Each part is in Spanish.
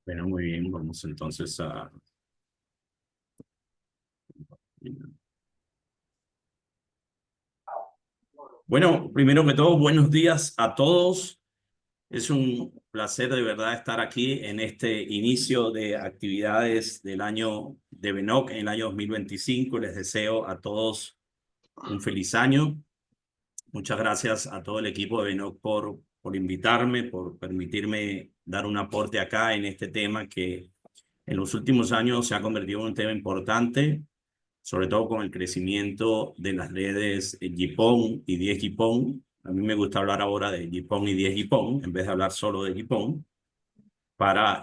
Bueno, muy bien, vamos entonces a... Bueno, primero que todo, buenos días a todos. Es un placer de verdad estar aquí en este inicio de actividades del año de Benoc en el año 2025. Les deseo a todos un feliz año. Muchas gracias a todo el equipo de Benoc por invitarme, por permitirme dar un aporte acá en este tema que en los últimos años se ha convertido en un tema importante, sobre todo con el crecimiento de las redes GPON y 10 GPON. A mí me gusta hablar ahora de GPON y 10 GPON, en vez de hablar solo de GPON, para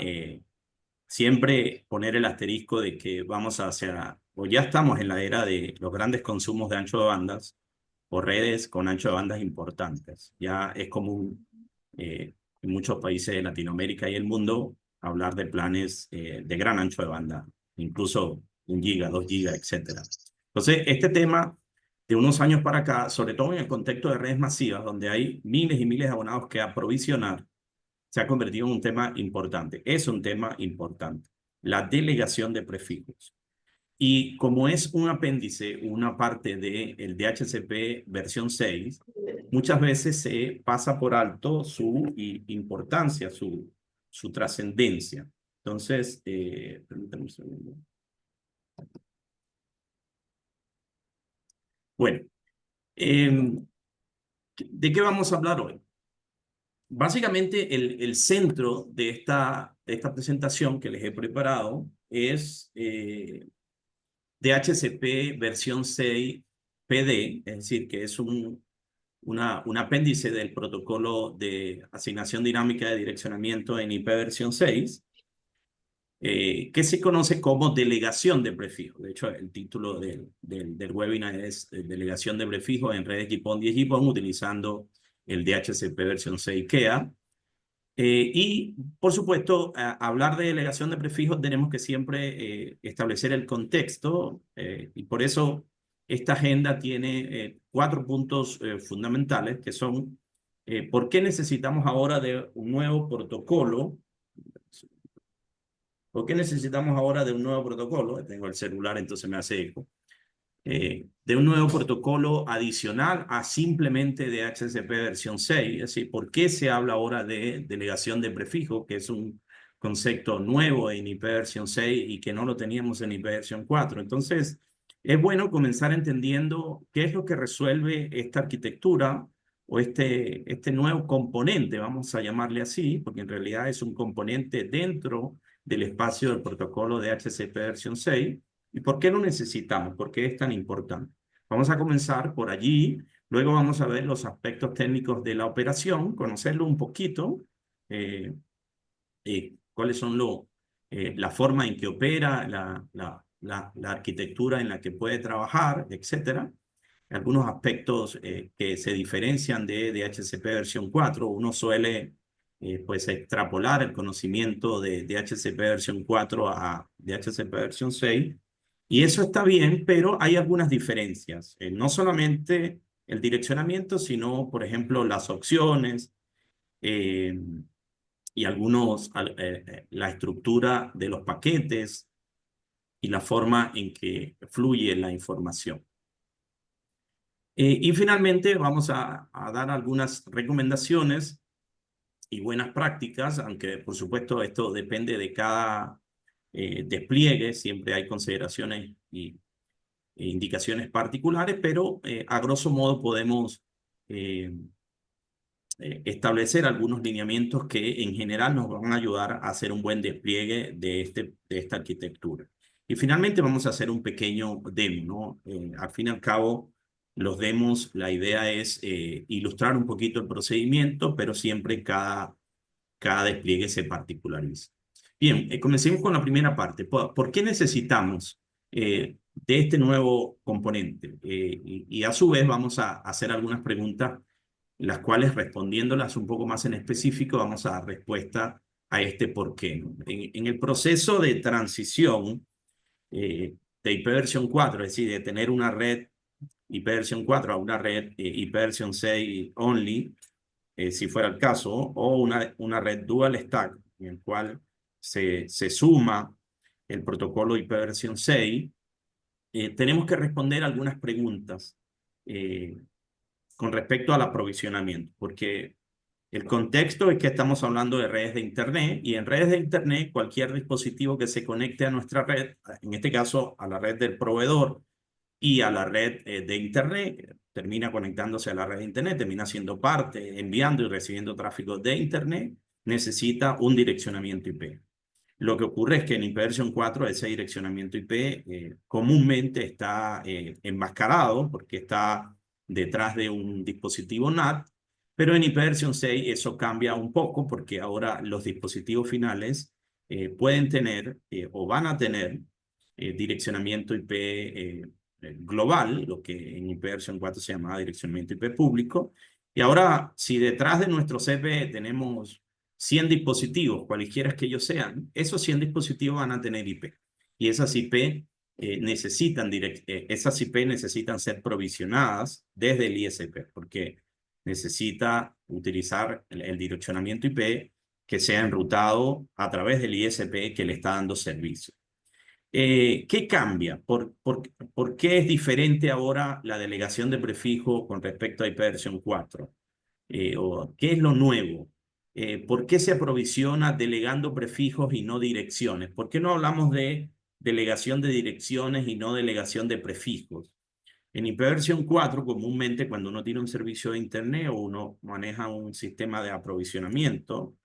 siempre poner el asterisco de que vamos hacia, o ya estamos en la era de los grandes consumos de ancho de bandas o redes con ancho de bandas importantes. Ya es común en muchos países de Latinoamérica y el mundo hablar de planes de gran ancho de banda, incluso 1 giga, 2 gigas, etcétera. Entonces, este tema de unos años para acá, sobre todo en el contexto de redes masivas, donde hay miles y miles de abonados que aprovisionar, se ha convertido en un tema importante. Es un tema importante. La delegación de prefijos. Y como es un apéndice, una parte del DHCP versión 6, muchas veces se pasa por alto su importancia, su trascendencia. Entonces, permítame un segundo. Bueno, ¿de qué vamos a hablar hoy? Básicamente, el centro de esta presentación que les he preparado es DHCP versión 6 PD, es decir, que es un apéndice del protocolo de asignación dinámica de direccionamiento en IP versión 6, que se conoce como delegación de prefijos. De hecho, el título del webinar es Delegación de prefijos en redes GPON 10 GPON utilizando el DHCP versión 6 KEA. Y, por supuesto, hablar de delegación de prefijos tenemos que siempre establecer el contexto, y por eso esta agenda tiene 4 puntos fundamentales, que son ¿por qué necesitamos ahora de un nuevo protocolo? ¿Por qué necesitamos ahora de un nuevo protocolo? Tengo el celular, entonces me hace eco. De un nuevo protocolo adicional a simplemente DHCP versión 6. Es decir, ¿por qué se habla ahora de delegación de prefijo, que es un concepto nuevo en IP versión 6 y que no lo teníamos en IP versión 4? Entonces, es bueno comenzar entendiendo qué es lo que resuelve esta arquitectura o este nuevo componente, vamos a llamarle así, porque en realidad es un componente dentro del espacio del protocolo de DHCP versión 6. ¿Y por qué lo necesitamos? ¿Por qué es tan importante? Vamos a comenzar por allí, luego vamos a ver los aspectos técnicos de la operación, conocerlo un poquito, eh, cuáles son la forma en que opera, la arquitectura en la que puede trabajar, etcétera. Algunos aspectos que se diferencian de DHCP versión 4. Uno suele pues extrapolar el conocimiento de DHCP versión 4 a DHCP versión 6. Y eso está bien, pero hay algunas diferencias. No solamente el direccionamiento, sino, por ejemplo, las opciones eh, y la estructura de los paquetes y la forma en que fluye la información. Y finalmente vamos a dar algunas recomendaciones y buenas prácticas, aunque por supuesto esto depende de cada despliegue, siempre hay consideraciones e indicaciones particulares, pero a grosso modo podemos establecer algunos lineamientos que en general nos van a ayudar a hacer un buen despliegue de esta arquitectura. Y finalmente vamos a hacer un pequeño demo, ¿no? Al fin y al cabo, los demos, la idea es ilustrar un poquito el procedimiento, pero siempre cada despliegue se particulariza. Bien, comencemos con la primera parte. ¿Por qué necesitamos de este nuevo componente? Y a su vez vamos a hacer algunas preguntas, las cuales respondiéndolas un poco más en específico, vamos a dar respuesta a este por qué, ¿no? En el proceso de transición de IP versión 4, es decir, de tener una red IP versión 4 a una red IP versión 6 only, si fuera el caso, o una red dual stack, en el cual se suma el protocolo IP versión 6, tenemos que responder algunas preguntas con respecto al aprovisionamiento, porque el contexto es que estamos hablando de redes de Internet, y en redes de Internet cualquier dispositivo que se conecte a nuestra red, en este caso a la red del proveedor y a la red de Internet, termina conectándose a la red de Internet, termina siendo parte, enviando y recibiendo tráfico de Internet, necesita un direccionamiento IP. Lo que ocurre es que en IPv 4 ese direccionamiento IP comúnmente está enmascarado porque está detrás de un dispositivo NAT, pero en IPv 6 eso cambia un poco porque ahora los dispositivos finales pueden tener o van a tener direccionamiento IP global, lo que en IPv 4 se llama direccionamiento IP público. Y ahora, si detrás de nuestro CPE tenemos 100 dispositivos, cualquiera que ellos sean, esos 100 dispositivos van a tener IP. Y esas IP esas IP necesitan ser provisionadas desde el ISP, porque necesita utilizar el direccionamiento IP que sea enrutado a través del ISP que le está dando servicio. ¿Qué cambia? ¿Por qué es diferente ahora la delegación de prefijo con respecto a IPv 4? ¿O qué es lo nuevo? ¿Por qué se aprovisiona delegando prefijos y no direcciones? ¿Por qué no hablamos de delegación de direcciones y no delegación de prefijos? En IPv 4, comúnmente cuando uno tiene un servicio de Internet o uno maneja un sistema de aprovisionamiento,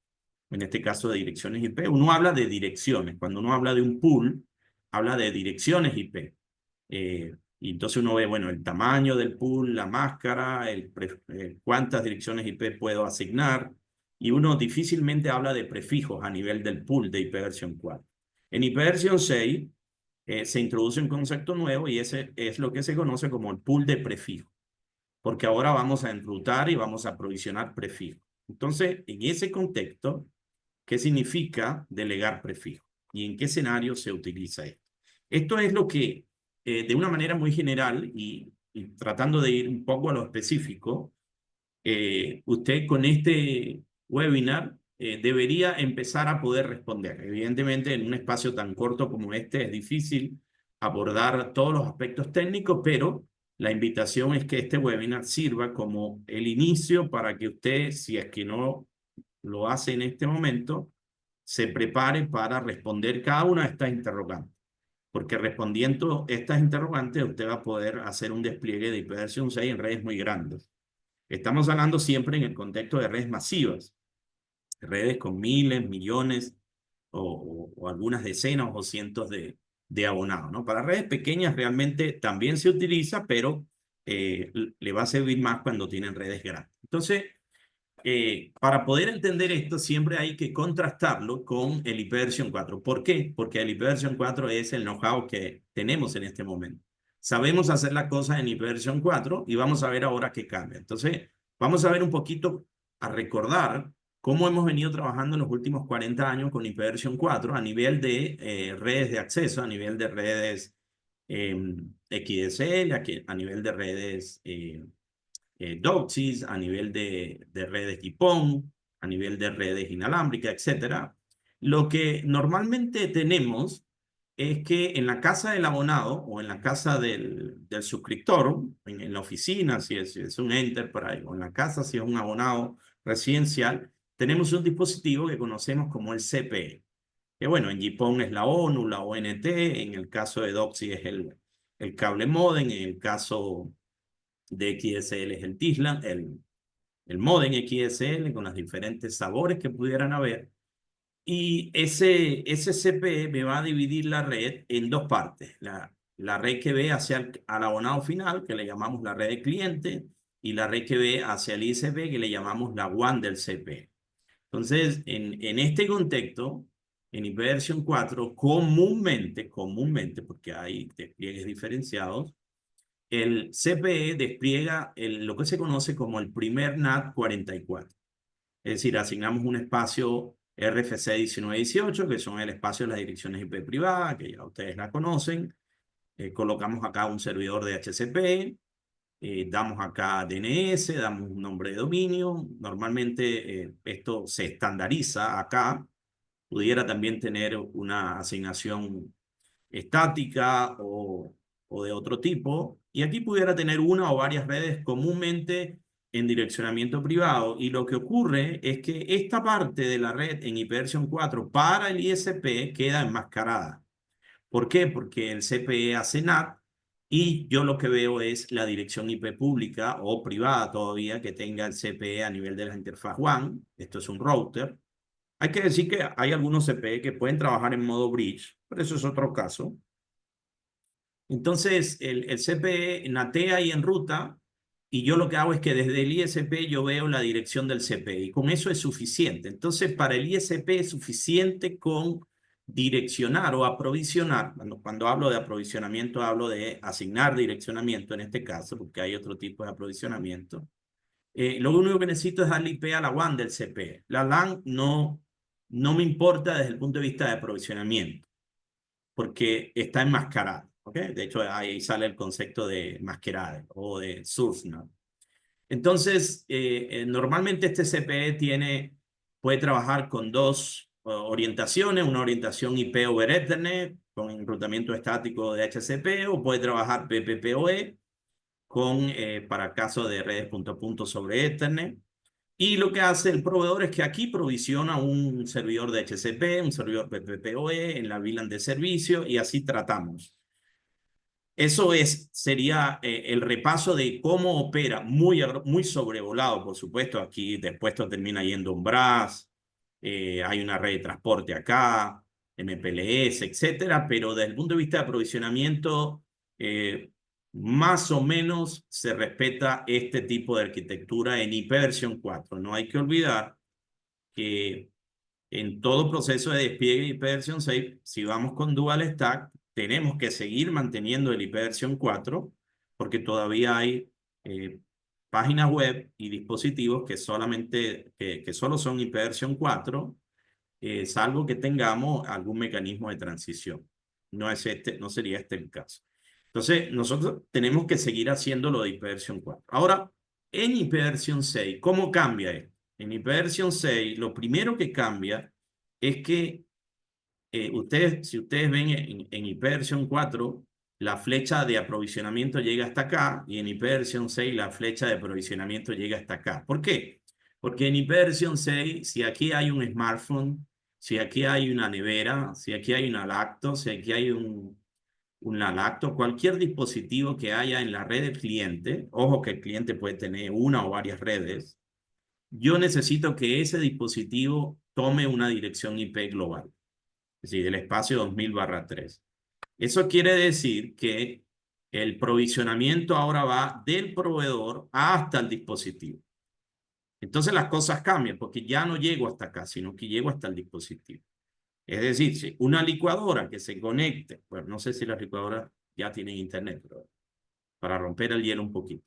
en este caso de direcciones IP, uno habla de direcciones. Cuando uno habla de un pool, habla de direcciones IP. Y entonces uno ve, bueno, el tamaño del pool, la máscara, cuántas direcciones IP puedo asignar, y uno difícilmente habla de prefijos a nivel del pool de IPv 4. En IPv 6 se introduce un concepto nuevo y ese es lo que se conoce como el pool de prefijos, porque ahora vamos a enrutar y vamos a provisionar prefijos. Entonces, en ese contexto, ¿qué significa delegar prefijo? ¿Y en qué escenario se utiliza esto? Esto es lo que, de una manera muy general y tratando de ir un poco a lo específico, usted con este webinar debería empezar a poder responder. Evidentemente, en un espacio tan corto como este es difícil abordar todos los aspectos técnicos, pero la invitación es que este webinar sirva como el inicio para que usted, si es que no lo hace en este momento, se prepare para responder cada una de estas interrogantes. Porque respondiendo estas interrogantes, usted va a poder hacer un despliegue de IPv 6 en redes muy grandes. Estamos hablando siempre en el contexto de redes masivas, redes con miles, millones o algunas decenas o cientos de abonados, ¿no? Para redes pequeñas realmente también se utiliza, pero le va a servir más cuando tienen redes grandes. Entonces, para poder entender esto, siempre hay que contrastarlo con el IPv 4. ¿Por qué? Porque el IPv 4 es el know-how que tenemos en este momento. Sabemos hacer las cosas en IPv 4 y vamos a ver ahora qué cambia. Entonces, vamos a ver un poquito, a recordar cómo hemos venido trabajando en los últimos 40 años con IPv 4 a nivel de redes de acceso, a nivel de redes XDSL, a nivel de redes DOCSIS, a nivel de redes GPON, a nivel de redes inalámbricas, etcétera. Lo que normalmente tenemos es que en la casa del abonado o en la casa del suscriptor, en la oficina, si es un enterprise, o en la casa, si es un abonado residencial, tenemos un dispositivo que conocemos como el CPE. Que bueno, en GPON es la ONU, la ONT, en el caso de DOCSIS es el cable modem, en el caso de XSL es el TISLAN, el modem XSL con los diferentes sabores que pudieran haber. Y ese CPE me va a dividir la red en dos partes. La red que ve hacia al abonado final, que le llamamos la red de cliente, y la red que ve hacia el ISP, que le llamamos la WAN del CPE. Entonces, en este contexto, en IPv 4, comúnmente, porque hay despliegues diferenciados, el CPE despliega lo que se conoce como el primer NAT 44. Es decir, asignamos un espacio RFC 1918, que son el espacio de las direcciones IP privadas, que ya ustedes la conocen. Colocamos acá un servidor de HCP, damos acá DNS, damos un nombre de dominio. Normalmente esto se estandariza acá pudiera también tener una asignación estática o de otro tipo. Y aquí pudiera tener una o varias redes comúnmente en direccionamiento privado. Y lo que ocurre es que esta parte de la red en IPv 4 para el ISP queda enmascarada. ¿Por qué? Porque el CPE hace NAT y yo lo que veo es la dirección IP pública o privada todavía que tenga el CPE a nivel de la interfaz WAN. Esto es un router. Hay que decir que hay algunos CPE que pueden trabajar en modo bridge, pero eso es otro caso. Entonces, el CPE natea y enruta, y yo lo que hago es que desde el ISP yo veo la dirección del CPE, y con eso es suficiente. Entonces, para el ISP es suficiente con direccionar o aprovisionar. Cuando hablo de aprovisionamiento, hablo de asignar direccionamiento en este caso, porque hay otro tipo de aprovisionamiento. Lo único que necesito es darle IP a la WAN del CPE. La LAN no me importa desde el punto de vista de aprovisionamiento, porque está enmascarada. ¿Okay? De hecho, ahí sale el concepto de masquerade o de source node. Entonces, normalmente este CPE puede trabajar con dos orientaciones, una orientación IP over Ethernet con enrutamiento estático de HCP, o puede trabajar PPPoE para caso de redes punto a punto sobre Ethernet. Y lo que hace el proveedor es que aquí provisiona un servidor de HCP, un servidor PPPoE en la VLAN de servicio, y así tratamos. Eso sería el repaso de cómo opera, muy sobrevolado, por supuesto. Aquí después esto termina yendo un BRAS, hay una red de transporte acá, MPLS, etcétera, pero desde el punto de vista de aprovisionamiento, más o menos se respeta este tipo de arquitectura en IPv 4. No hay que olvidar que en todo proceso de despliegue de IPv 6, si vamos con Dual Stack, tenemos que seguir manteniendo el IPv 4 porque todavía hay páginas web y dispositivos que solo son IPv 4, salvo que tengamos algún mecanismo de transición. No sería este el caso. Entonces, nosotros tenemos que seguir haciendo lo de IPv 4. Ahora, en IPv 6, ¿cómo cambia esto? En IPv 6, lo primero que cambia es que si ustedes ven en IPv 4, la flecha de aprovisionamiento llega hasta acá, y en IPv 6 la flecha de aprovisionamiento llega hasta acá. ¿Por qué? Porque en IPv 6, si aquí hay un smartphone, si aquí hay una nevera, si aquí hay una lacto, si aquí hay una lacto, cualquier dispositivo que haya en la red del cliente, ojo que el cliente puede tener una o varias redes, yo necesito que ese dispositivo tome una dirección IP global, es decir, del espacio 2000/3. Eso quiere decir que el provisionamiento ahora va del proveedor hasta el dispositivo. Entonces las cosas cambian porque ya no llego hasta acá, sino que llego hasta el dispositivo. Es decir, si una licuadora que se conecte, bueno, no sé si las licuadoras ya tienen internet, pero para romper el hielo un poquito.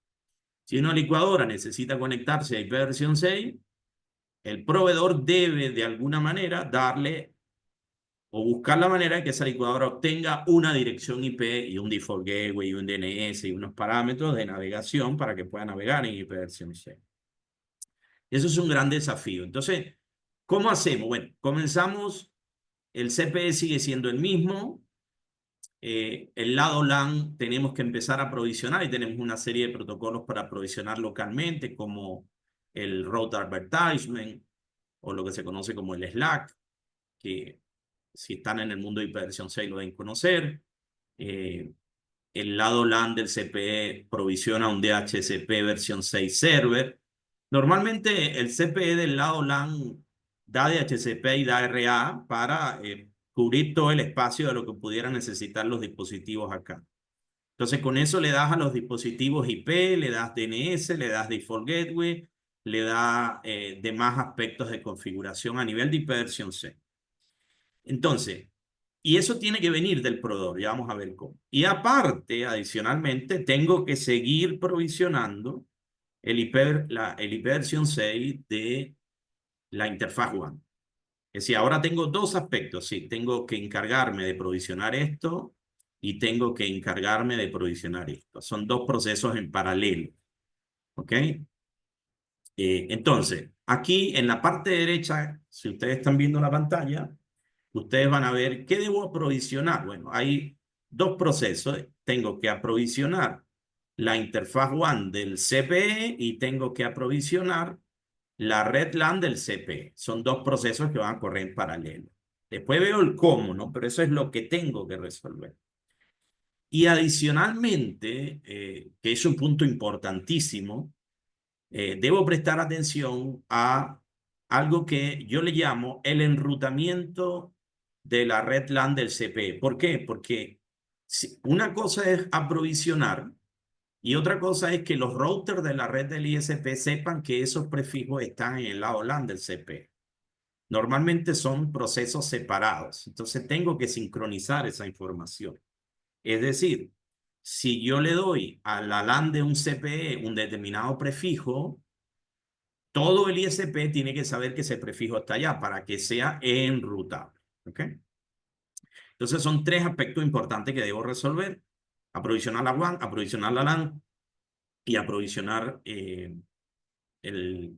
Si una licuadora necesita conectarse a IPv 6, el proveedor debe de alguna manera darle o buscar la manera de que esa licuadora obtenga una dirección IP y un default gateway y un DNS y unos parámetros de navegación para que pueda navegar en IPv 6. Eso es un gran desafío. Entonces, ¿cómo hacemos? Bueno, comenzamos, el CPE sigue siendo el mismo. El lado LAN tenemos que empezar a provisionar y tenemos una serie de protocolos para provisionar localmente, como el Route Advertisement o lo que se conoce como el Slack, que si están en el mundo de IPv 6 lo deben conocer. El lado LAN del CPE provisiona un DHCP versión 6 server. Normalmente el CPE del lado LAN da DHCP y da RA para cubrir todo el espacio de lo que pudieran necesitar los dispositivos acá. Entonces con eso le das a los dispositivos IP, le das DNS, le das Default Gateway, le das demás aspectos de configuración a nivel de IPv 6. Entonces, y eso tiene que venir del proveedor, ya vamos a ver cómo. Y aparte, adicionalmente, tengo que seguir provisionando el IPv 6 de la interfaz WAN. Es decir, ahora tengo dos aspectos. Sí, tengo que encargarme de provisionar esto y tengo que encargarme de provisionar esto. Son dos procesos en paralelo. ¿Ok? Entonces, aquí en la parte derecha, si ustedes están viendo la pantalla, ustedes van a ver, ¿qué debo aprovisionar? Bueno, hay dos procesos. Tengo que aprovisionar la interfaz WAN del CPE y tengo que aprovisionar la red LAN del CPE. Son dos procesos que van a correr en paralelo. Después veo el cómo, ¿no? Pero eso es lo que tengo que resolver. Y adicionalmente, que es un punto importantísimo, debo prestar atención a algo que yo le llamo el enrutamiento de la red LAN del CPE. ¿Por qué? Porque una cosa es aprovisionar y otra cosa es que los routers de la red del ISP sepan que esos prefijos están en el lado LAN del CPE. Normalmente son procesos separados, entonces tengo que sincronizar esa información. Es decir, si yo le doy a la LAN de un CPE un determinado prefijo, todo el ISP tiene que saber que ese prefijo está allá para que sea enrutable. ¿Ok? Entonces son tres aspectos importantes que debo resolver. Aprovisionar la WAN, aprovisionar la LAN y aprovisionar el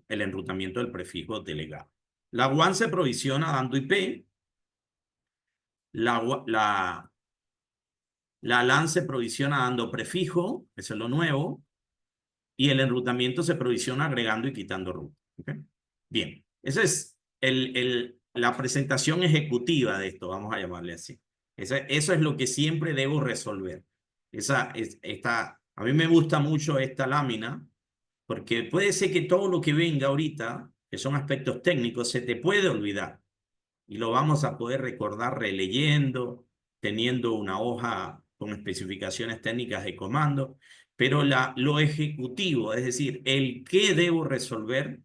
enrutamiento del prefijo delegado. La WAN se provisiona dando IP. La LAN se provisiona dando prefijo, eso es lo nuevo. Y el enrutamiento se provisiona agregando y quitando ruta. ¿Okay? Bien, esa es la presentación ejecutiva de esto, vamos a llamarle así. Eso es lo que siempre debo resolver. A mí me gusta mucho esta lámina porque puede ser que todo lo que venga ahorita, que son aspectos técnicos, se te puede olvidar y lo vamos a poder recordar releyendo, teniendo una hoja con especificaciones técnicas de comando, pero lo ejecutivo, es decir, el qué debo resolver,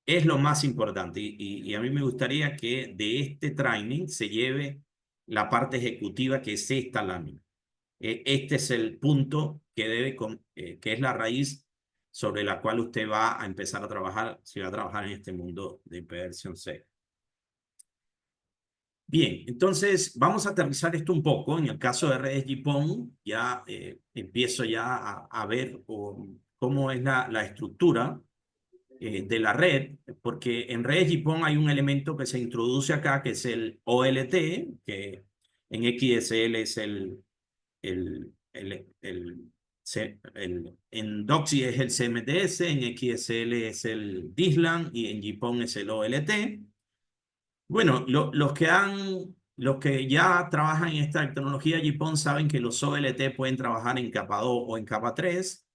es lo más importante. Y a mí me gustaría que de este training se lleve la parte ejecutiva, que es esta lámina. Este es el punto que es la raíz sobre la cual usted va a empezar a trabajar, si va a trabajar en este mundo de versión 6. Bien, entonces vamos a aterrizar esto un poco. En el caso de redes GPON, ya empiezo ya a ver cómo es la estructura de la red, porque en redes GPON hay un elemento que se introduce acá, que es el OLT, que en XSL es en DOCSI es el CMTS, en XSL es el DISLAN y en GPON es el OLT. Bueno, los que ya trabajan en esta tecnología GPON saben que los OLT pueden trabajar en capa 2 o en capa 3.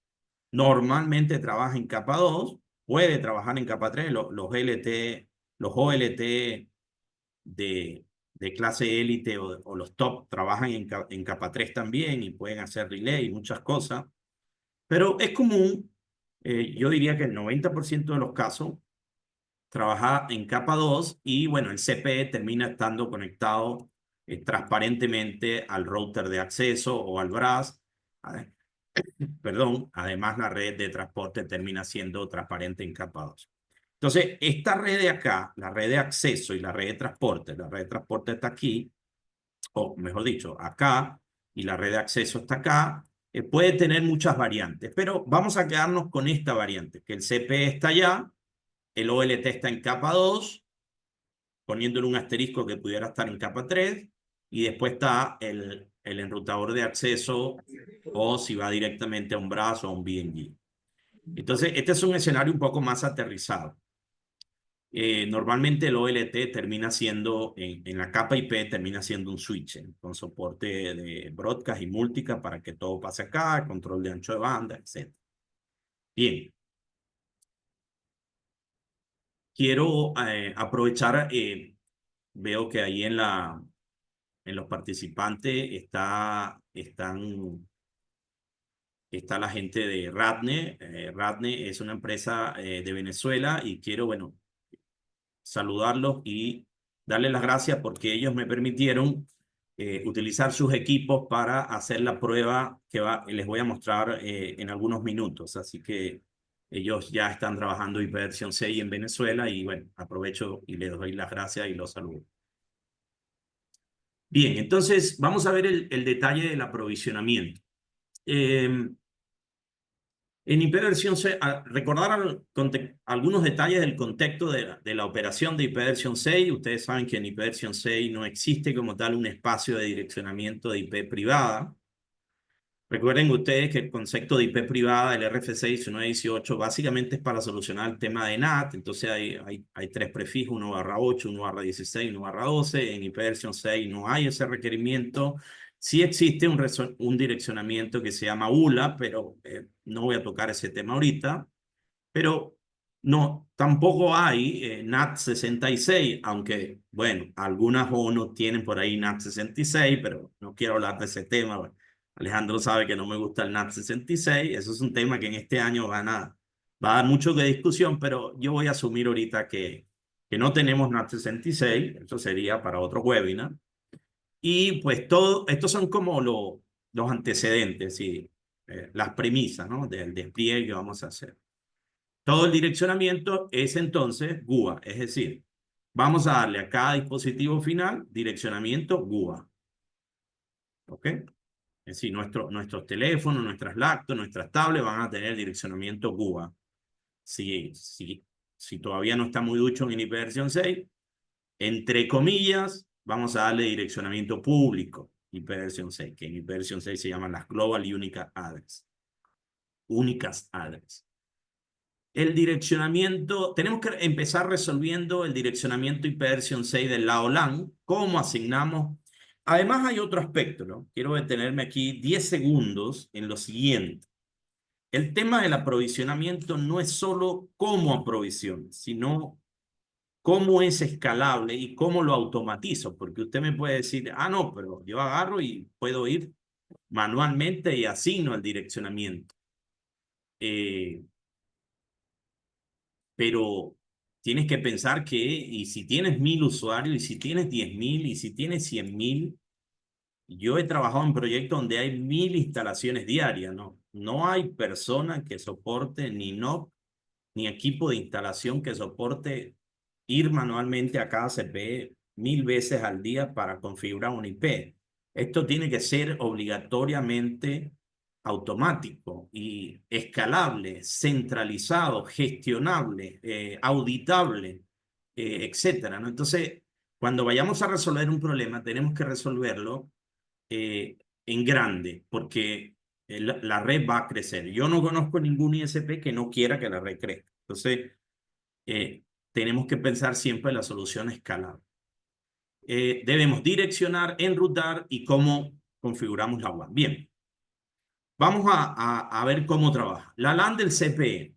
Normalmente trabaja en capa 2, puede trabajar en capa 3. Los OLT de clase élite o los top trabajan en capa 3 también y pueden hacer relay y muchas cosas. Pero es común, yo diría que el 90% de los casos, trabaja en capa 2 y bueno, el CPE termina estando conectado transparentemente al router de acceso o al BRAS. Ade- Perdón, además la red de transporte termina siendo transparente en capa 2. Entonces, esta red de acá, la red de acceso y la red de transporte está aquí, o mejor dicho, acá, y la red de acceso está acá, puede tener muchas variantes, pero vamos a quedarnos con esta variante, que el CPE está allá, el OLT está en capa 2, poniéndole un asterisco que pudiera estar en capa 3, y después está el enrutador de acceso, o si va directamente a un brazo o a un BNG. Entonces, este es un escenario un poco más aterrizado. Normalmente el OLT termina siendo, en la capa IP, termina siendo un switch con soporte de broadcast y multicast para que todo pase acá, control de ancho de banda, etc. Bien, quiero aprovechar, veo que ahí en los participantes está la gente de Radne. Radne es una empresa de Venezuela y quiero, bueno, saludarlos y darles las gracias porque ellos me permitieron utilizar sus equipos para hacer la prueba que les voy a mostrar en algunos minutos. Así que ellos ya están trabajando versión 6 en Venezuela y bueno, aprovecho y les doy las gracias y los saludo. Bien, entonces vamos a ver el detalle del aprovisionamiento. En IP versión 6, recordar algunos detalles del contexto de la operación de IP versión 6. Ustedes saben que en IP versión 6 no existe como tal un espacio de direccionamiento de IP privada. Recuerden ustedes que el concepto de IP privada del RF6 1918 básicamente es para solucionar el tema de NAT. Entonces hay tres prefijos, 1/8, 1/16, 1/12. En IP versión 6 no hay ese requerimiento. Sí existe un direccionamiento que se llama ULA, pero no voy a tocar ese tema ahorita. Pero no, tampoco hay NAT 66, aunque, bueno, algunas ONU tienen por ahí NAT 66, pero no quiero hablar de ese tema. Bueno, Alejandro sabe que no me gusta el NAT 66, eso es un tema que en este año va a dar mucho de discusión, pero yo voy a asumir ahorita que no tenemos NAT 66, eso sería para otro webinar. Y pues todo, estos son como los antecedentes y las premisas, ¿no? Del despliegue que vamos a hacer. Todo el direccionamiento es entonces GUA, es decir, vamos a darle a cada dispositivo final direccionamiento GUA. ¿Ok? Es decir, nuestros teléfonos, nuestras laptops, nuestras tablets van a tener direccionamiento GUA. Si todavía no está muy ducho en IP versión 6, entre comillas, vamos a darle direccionamiento público IP versión 6, que en IP versión 6 se llaman las Global Unique Address. Únicas Address. El direccionamiento, tenemos que empezar resolviendo el direccionamiento IP versión 6 del lado LAN, cómo asignamos. Además hay otro aspecto, ¿no? Quiero detenerme aquí 10 segundos en lo siguiente. El tema del aprovisionamiento no es solo cómo aprovisiono, sino cómo es escalable y cómo lo automatizo, porque usted me puede decir, ah, no, pero yo agarro y puedo ir manualmente y asigno el direccionamiento. Pero tienes que pensar que, y si tienes 1000 usuarios, y si tienes 10.000, y si tienes 100.000, yo he trabajado en proyectos donde hay 1000 instalaciones diarias, ¿no? No hay persona que soporte ni NOC, ni equipo de instalación que soporte ir manualmente a cada CPE 1000 veces al día para configurar un IP. Esto tiene que ser obligatoriamente automático y escalable, centralizado, gestionable, auditable, etcétera, ¿no? Entonces, cuando vayamos a resolver un problema, tenemos que resolverlo en grande, porque la red va a crecer. Yo no conozco ningún ISP que no quiera que la red crezca. Entonces, tenemos que pensar siempre en la solución escalable. Debemos direccionar, enrutar y cómo configuramos la WAN. Bien, vamos a ver cómo trabaja. La LAN del CPE.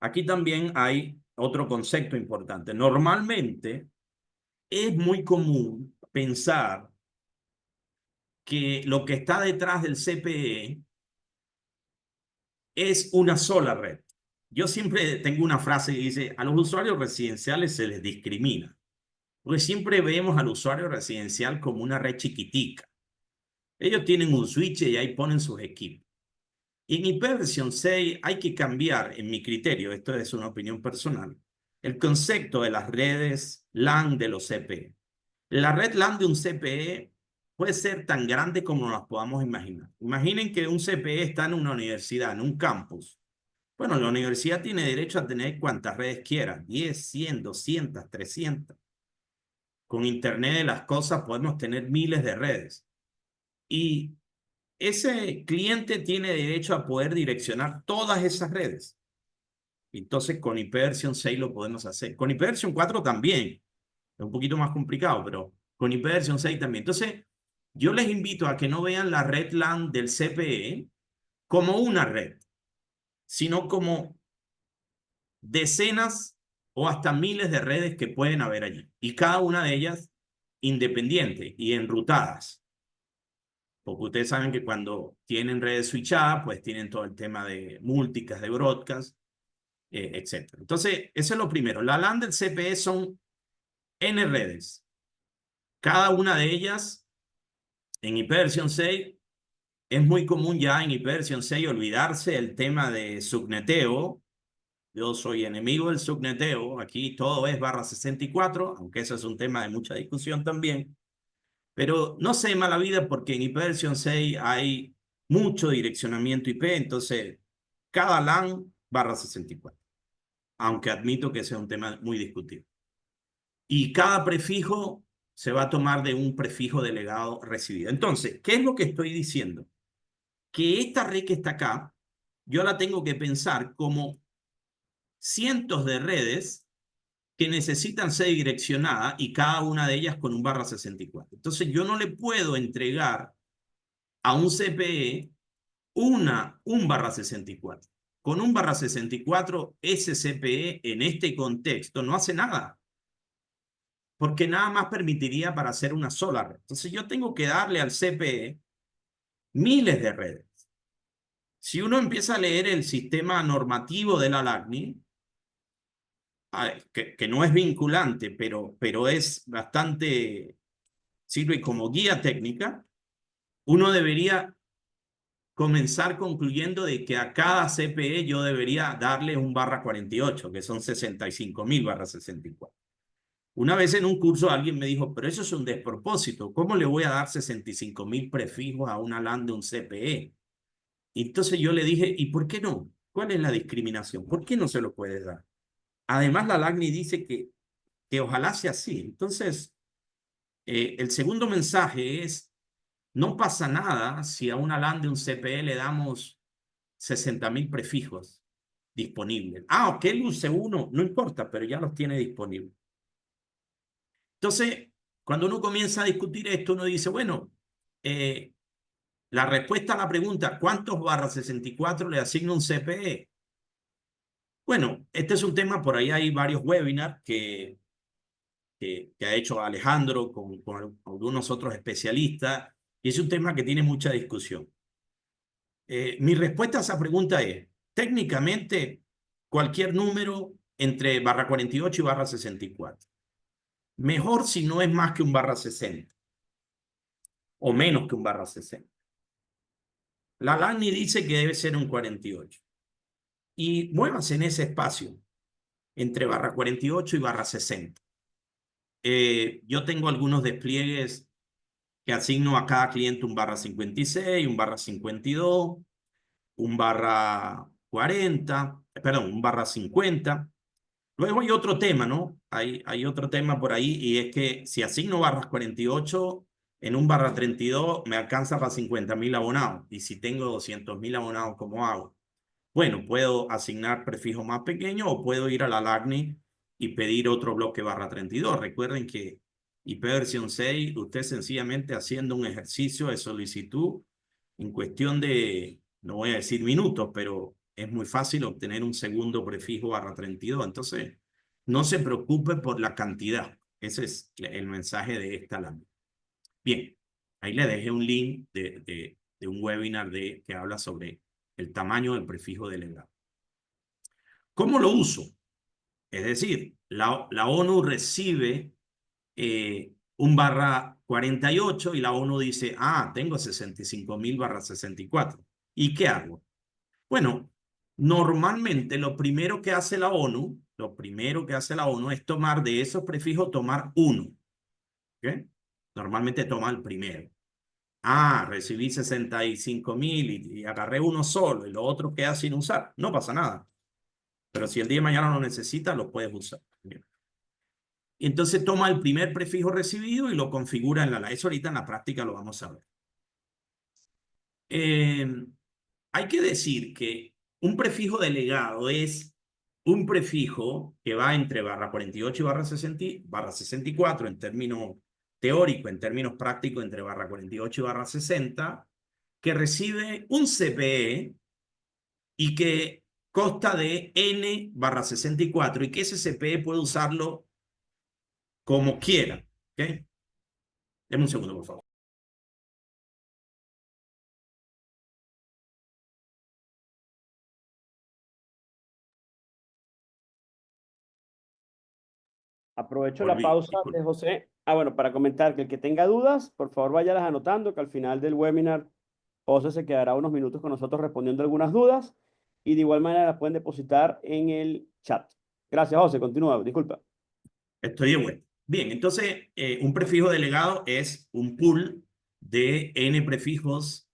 Aquí también hay otro concepto importante. Normalmente es muy común pensar que lo que está detrás del CPE es una sola red. Yo siempre tengo una frase que dice, a los usuarios residenciales se les discrimina, porque siempre vemos al usuario residencial como una red chiquitica. Ellos tienen un switch y ahí ponen sus equipos. Y en IP versión 6 hay que cambiar, en mi criterio, esto es una opinión personal, el concepto de las redes LAN de los CPE. La red LAN de un CPE puede ser tan grande como nos podamos imaginar. Imaginen que un CPE está en una universidad, en un campus. Bueno, la universidad tiene derecho a tener cuantas redes quiera, 10, 100, 200, 300. Con Internet de las cosas podemos tener miles de redes. Y ese cliente tiene derecho a poder direccionar todas esas redes. Entonces, con IP versión 6 lo podemos hacer. Con IP versión 4 también. Es un poquito más complicado, pero con IP versión 6 también. Entonces, yo les invito a que no vean la red LAN del CPE como una red, sino como decenas o hasta miles de redes que pueden haber allí. Y cada una de ellas independiente y enrutadas. Porque ustedes saben que cuando tienen redes switchadas, pues tienen todo el tema de multicast, de broadcast, etc. Entonces, eso es lo primero. La LAN del CPE son N redes. Cada una de ellas en IP versión 6 es muy común ya en IP versión 6 olvidarse el tema de subneteo. Yo soy enemigo del subneteo. Aquí todo es /64, aunque eso es un tema de mucha discusión también. Pero no se mala vida porque en IP versión 6 hay mucho direccionamiento IP, entonces cada LAN barra 64. Aunque admito que sea un tema muy discutido. Y cada prefijo se va a tomar de un prefijo delegado recibido. Entonces, ¿qué es lo que estoy diciendo? Que esta red que está acá, yo la tengo que pensar como cientos de redes que necesitan ser direccionadas y cada una de ellas con un barra 64. Entonces, yo no le puedo entregar a un CPE un barra 64. Con un barra 64, ese CPE en este contexto no hace nada, porque nada más permitiría para hacer una sola red. Entonces yo tengo que darle al CPE miles de redes. Si uno empieza a leer el sistema normativo de la LACNI, que no es vinculante, pero es bastante, sirve como guía técnica, uno debería comenzar concluyendo de que a cada CPE yo debería darle un barra 48, que son 65.000 barra 64. Una vez en un curso alguien me dijo, pero eso es un despropósito, ¿cómo le voy a dar 65.000 prefijos a una LAN de un CPE? Y entonces yo le dije, ¿y por qué no? ¿Cuál es la discriminación? ¿Por qué no se lo puede dar? Además, la LACNI dice que ojalá sea así. Entonces, el segundo mensaje es, no pasa nada si a una LAN de un CPE le damos 60.000 prefijos disponibles. Ah, que él use uno, no importa, pero ya los tiene disponibles. Entonces, cuando uno comienza a discutir esto, uno dice, bueno, la respuesta a la pregunta, ¿cuántos barra 64 le asigna un CPE? Bueno, este es un tema, por ahí hay varios webinars que ha hecho Alejandro con algunos otros especialistas, y es un tema que tiene mucha discusión. Mi respuesta a esa pregunta es, técnicamente, cualquier número entre barra 48 y barra 64. Mejor si no es más que un barra 60 o menos que un barra 60. La LACNI dice que debe ser un 48. Y muévase en ese espacio entre barra 48 y barra 60. Yo tengo algunos despliegues que asigno a cada cliente un barra 56, un barra 52, un barra 40, perdón, un barra 50. Luego hay otro tema, ¿no? Hay otro tema por ahí y es que si asigno barras 48 en un barra 32 me alcanza para 50.000 abonados. Y si tengo 200.000 abonados, ¿cómo hago? Bueno, puedo asignar prefijos más pequeños o puedo ir a la LACNI y pedir otro bloque barra 32. Recuerden que IP versión 6, usted sencillamente haciendo un ejercicio de solicitud en cuestión de, no voy a decir minutos, pero es muy fácil obtener un segundo prefijo barra 32. Entonces, no se preocupe por la cantidad. Ese es el mensaje de esta LACNI. Bien, ahí le dejé un link de un webinar que habla sobre el tamaño del prefijo delegado. ¿Cómo lo uso? Es decir, la ONU recibe un barra 48 y la ONU dice, ah, tengo 65.000 barra 64. ¿Y qué hago? Bueno, normalmente lo primero que hace la ONU, es tomar de esos prefijos, tomar uno. ¿Okay? Normalmente toma el primero. Ah, recibí 65.000 y agarré uno solo y lo otro queda sin usar. No pasa nada. Pero si el día de mañana lo necesitas, lo puedes usar. Bien. Y entonces toma el primer prefijo recibido y lo configura en la LAN. Eso ahorita en la práctica lo vamos a ver. Hay que decir que un prefijo delegado es un prefijo que va entre barra 48 y barra 64 en términos teóricos, en términos prácticos entre barra 48 y barra 60, que recibe un CPE y que consta de n barra 64 y que ese CPE puede usarlo como quiera. ¿Okay? Deme un segundo, por favor. Aprovecho la Volví. pausa de José. Bueno, para comentar que el que tenga dudas, por favor váyalas anotando, que al final del webinar José se quedará unos minutos con nosotros respondiendo algunas dudas y de igual manera las pueden depositar en el chat. Gracias, José. Continúa. Disculpa. Estoy de vuelta. Bien, entonces un prefijo delegado es un pool de n prefijos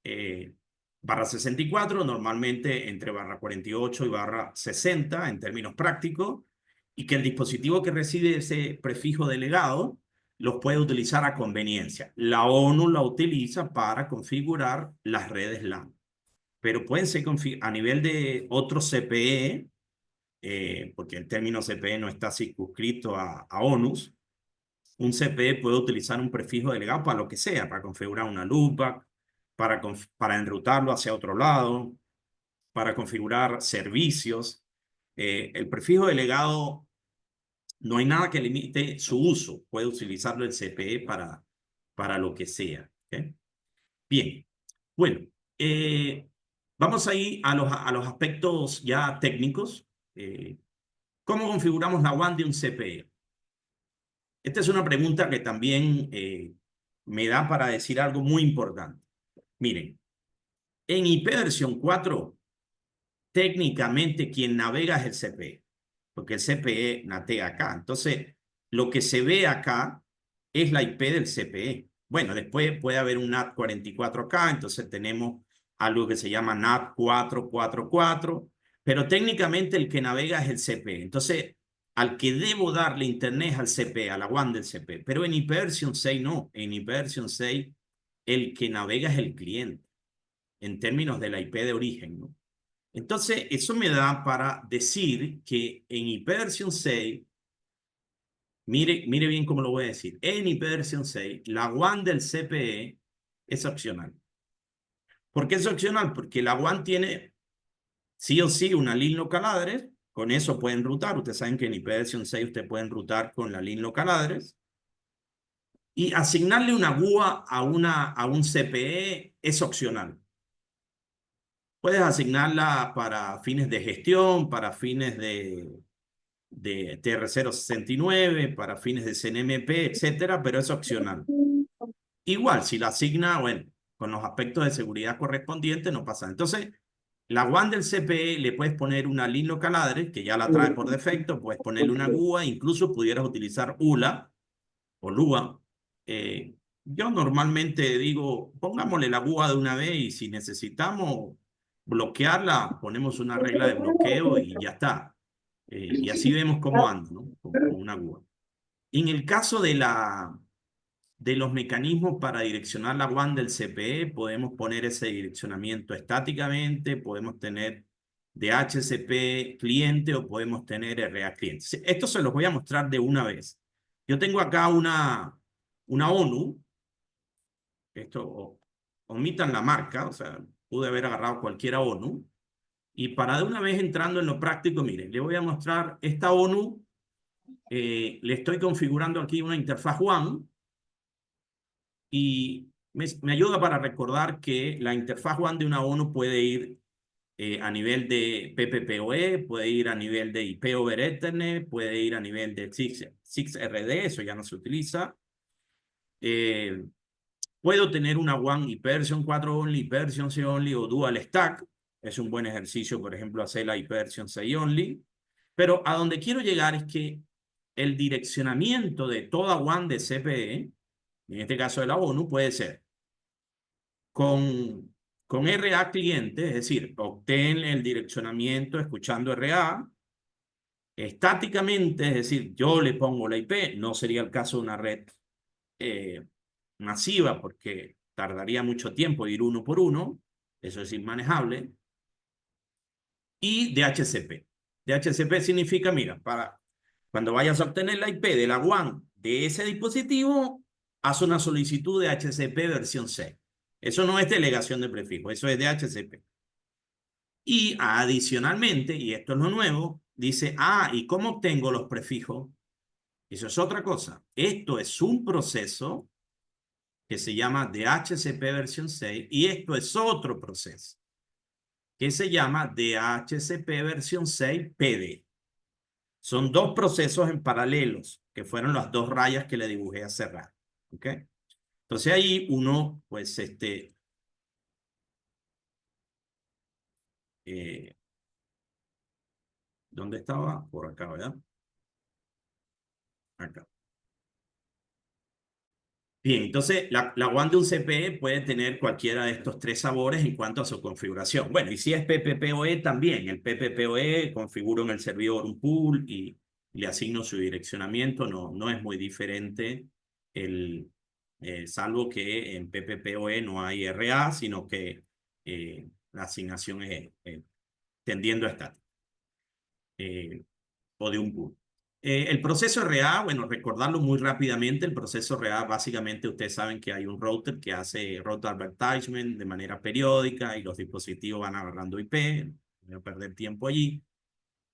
barra 64, normalmente entre barra 48 y barra 60 en términos prácticos, y que el dispositivo que recibe ese prefijo delegado los puede utilizar a conveniencia. La ONU la utiliza para configurar las redes LAN, pero pueden ser a nivel de otro CPE, porque el término CPE no está circunscrito a ONUs. Un CPE puede utilizar un prefijo delegado para lo que sea, para configurar una loopback, para enrutarlo hacia otro lado, para configurar servicios. El prefijo delegado, no hay nada que limite su uso. Puede utilizarlo el CPE para lo que sea. ¿Okay? Bien, bueno, eh, vamos ahí a los aspectos ya técnicos. ¿Cómo configuramos la WAN de un CPE? Esta es una pregunta que también me da para decir algo muy importante. Miren, en IP versión 4, técnicamente quien navega es el CPE, porque el CPE natea acá. Entonces, lo que se ve acá es la IP del CPE. Bueno, después puede haber un NAT 44 acá, entonces tenemos algo que se llama NAT 444, pero técnicamente el que navega es el CPE. Entonces, al que debo darle internet es al CPE, a la WAN del CPE. Pero en IP versión 6 no, en IP versión 6 el que navega es el cliente, en términos de la IP de origen, ¿no? Entonces, eso me da para decir que en IP versión 6, mire bien cómo lo voy a decir, en IP versión 6, la WAN del CPE es opcional. ¿Por qué es opcional? Porque la WAN tiene sí o sí una LIN local address, con eso pueden rutar, ustedes saben que en IP versión 6 ustedes pueden rutar con la LIN local address, y asignarle una GUA a un CPE es opcional. Puedes asignarla para fines de gestión, para fines de TR069, para fines de CNMP, etcétera, pero es opcional. Igual, si la asigna, bueno, con los aspectos de seguridad correspondientes, no pasa. Entonces, la WAN del CPE le puedes poner una LIN local address, que ya la trae por defecto, puedes ponerle una GUA, incluso pudieras utilizar ULA o LUA. Yo normalmente digo, pongámosle la GUA de una vez y si necesitamos bloquearla, ponemos una regla de bloqueo y ya está. Y así vemos cómo anda, ¿no? Con una GUA. En el caso de los mecanismos para direccionar la WAN del CPE, podemos poner ese direccionamiento estáticamente, podemos tener DHCP cliente o podemos tener RA cliente. Esto se los voy a mostrar de una vez. Yo tengo acá una ONU, esto omitan la marca, o sea, pude haber agarrado cualquiera ONU, y para de una vez entrando en lo práctico, miren, le voy a mostrar esta ONU, le estoy configurando aquí una interfaz WAN, y me ayuda para recordar que la interfaz WAN de una ONU puede ir a nivel de PPPoE, puede ir a nivel de IP over Ethernet, puede ir a nivel de 6RD, eso ya no se utiliza. Puedo tener una WAN IP version 4 only, IP version 6 only o dual stack. Es un buen ejercicio, por ejemplo, hacer la IP version 6 only. Pero a donde quiero llegar es que el direccionamiento de toda WAN de CPE, en este caso de la ONU, puede ser con RA cliente, es decir, obtén el direccionamiento escuchando RA, estáticamente, es decir, yo le pongo la IP, no sería el caso de una red eh, masiva porque tardaría mucho tiempo ir uno por uno, eso es inmanejable, y DHCP. DHCP significa, mira, para cuando vayas a obtener la IP de la WAN de ese dispositivo, haz una solicitud de DHCP versión 6. Eso no es delegación de prefijo, eso es DHCP. Y adicionalmente, y esto es lo nuevo, dice, ¿y cómo obtengo los prefijos? Eso es otra cosa. Esto es un proceso que se llama DHCP versión 6 y esto es otro proceso que se llama DHCP versión 6 PD. Son dos procesos en paralelos, que fueron las dos rayas que le dibujé hace rato. ¿Ok? Entonces ahí uno, pues, eh, ¿dónde estaba? Por acá, ¿verdad? Acá. Bien, entonces la WAN de un CPE puede tener cualquiera de estos tres sabores en cuanto a su configuración. Bueno, y si es PPPoE también, el PPPoE configuro en el servidor un pool y le asigno su direccionamiento, no es muy diferente, el, salvo que en PPPoE no hay RA, sino que la asignación es tendiendo a estática. O de un pool. El proceso RA, bueno, recordarlo muy rápidamente, el proceso RA básicamente ustedes saben que hay un router que hace route advertisement de manera periódica y los dispositivos van agarrando IP, no voy a perder tiempo allí.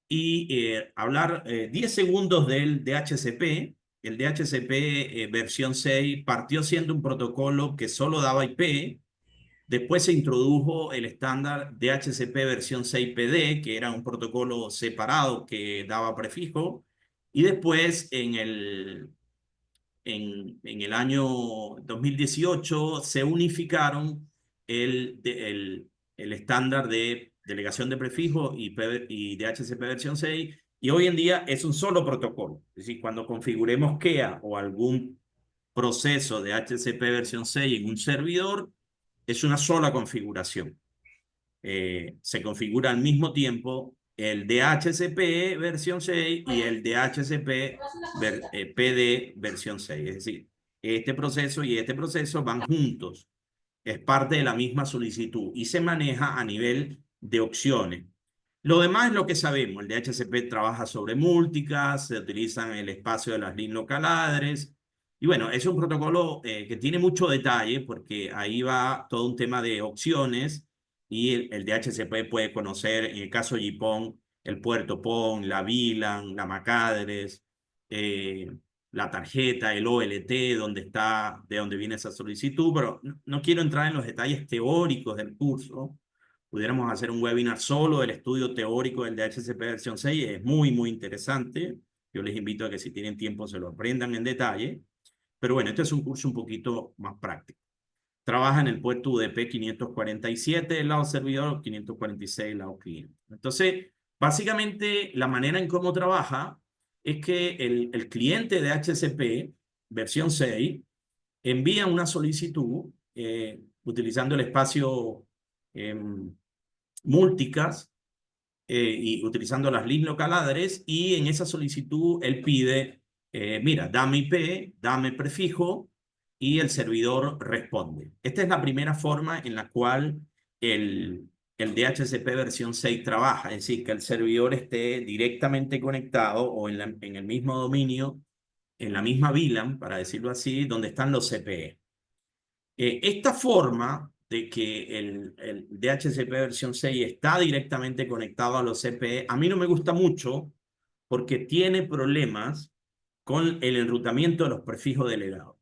Y hablar 10 segundos del DHCP. El DHCP versión 6 partió siendo un protocolo que solo daba IP. Después se introdujo el estándar DHCP versión 6PD, que era un protocolo separado que daba prefijo. Y después, en el año 2018, se unificaron el estándar de delegación de prefijo y DHCP versión 6. Y hoy en día es un solo protocolo. Es decir, cuando configuremos KEA o algún proceso de DHCP versión 6 en un servidor, es una sola configuración. Se configura al mismo tiempo el DHCP versión 6 y el DHCP PD versión 6. Es decir, este proceso y este proceso van juntos. Es parte de la misma solicitud y se maneja a nivel de opciones. Lo demás es lo que sabemos. El DHCP trabaja sobre múlticas, se utilizan el espacio de las LIN localadres. Y bueno, es un protocolo que tiene mucho detalle porque ahí va todo un tema de opciones y el DHCP puede conocer, en el caso de GPON, el puerto PON, la VLAN, la MAC address, la tarjeta, el OLT, donde está, de dónde viene esa solicitud, pero no quiero entrar en los detalles teóricos del curso. Pudiéramos hacer un webinar solo del estudio teórico del DHCP versión 6, es muy interesante. Yo les invito a que si tienen tiempo se lo aprendan en detalle. Pero bueno, este es un curso un poquito más práctico. Trabaja en el puerto UDP 547 del lado servidor, 546 del lado cliente. Entonces, básicamente la manera en cómo trabaja es que el cliente de DHCP versión 6 envía una solicitud utilizando el espacio múlticas y utilizando las LIN localadres, y en esa solicitud él pide, mira, dame IP, dame prefijo, y el servidor responde. Esta es la primera forma en la cual el DHCP versión 6 trabaja, es decir, que el servidor esté directamente conectado o en el mismo dominio, en la misma VLAN, para decirlo así, donde están los CPE. Esta forma de que el DHCP versión 6 está directamente conectado a los CPE, a mí no me gusta mucho porque tiene problemas con el enrutamiento de los prefijos delegados.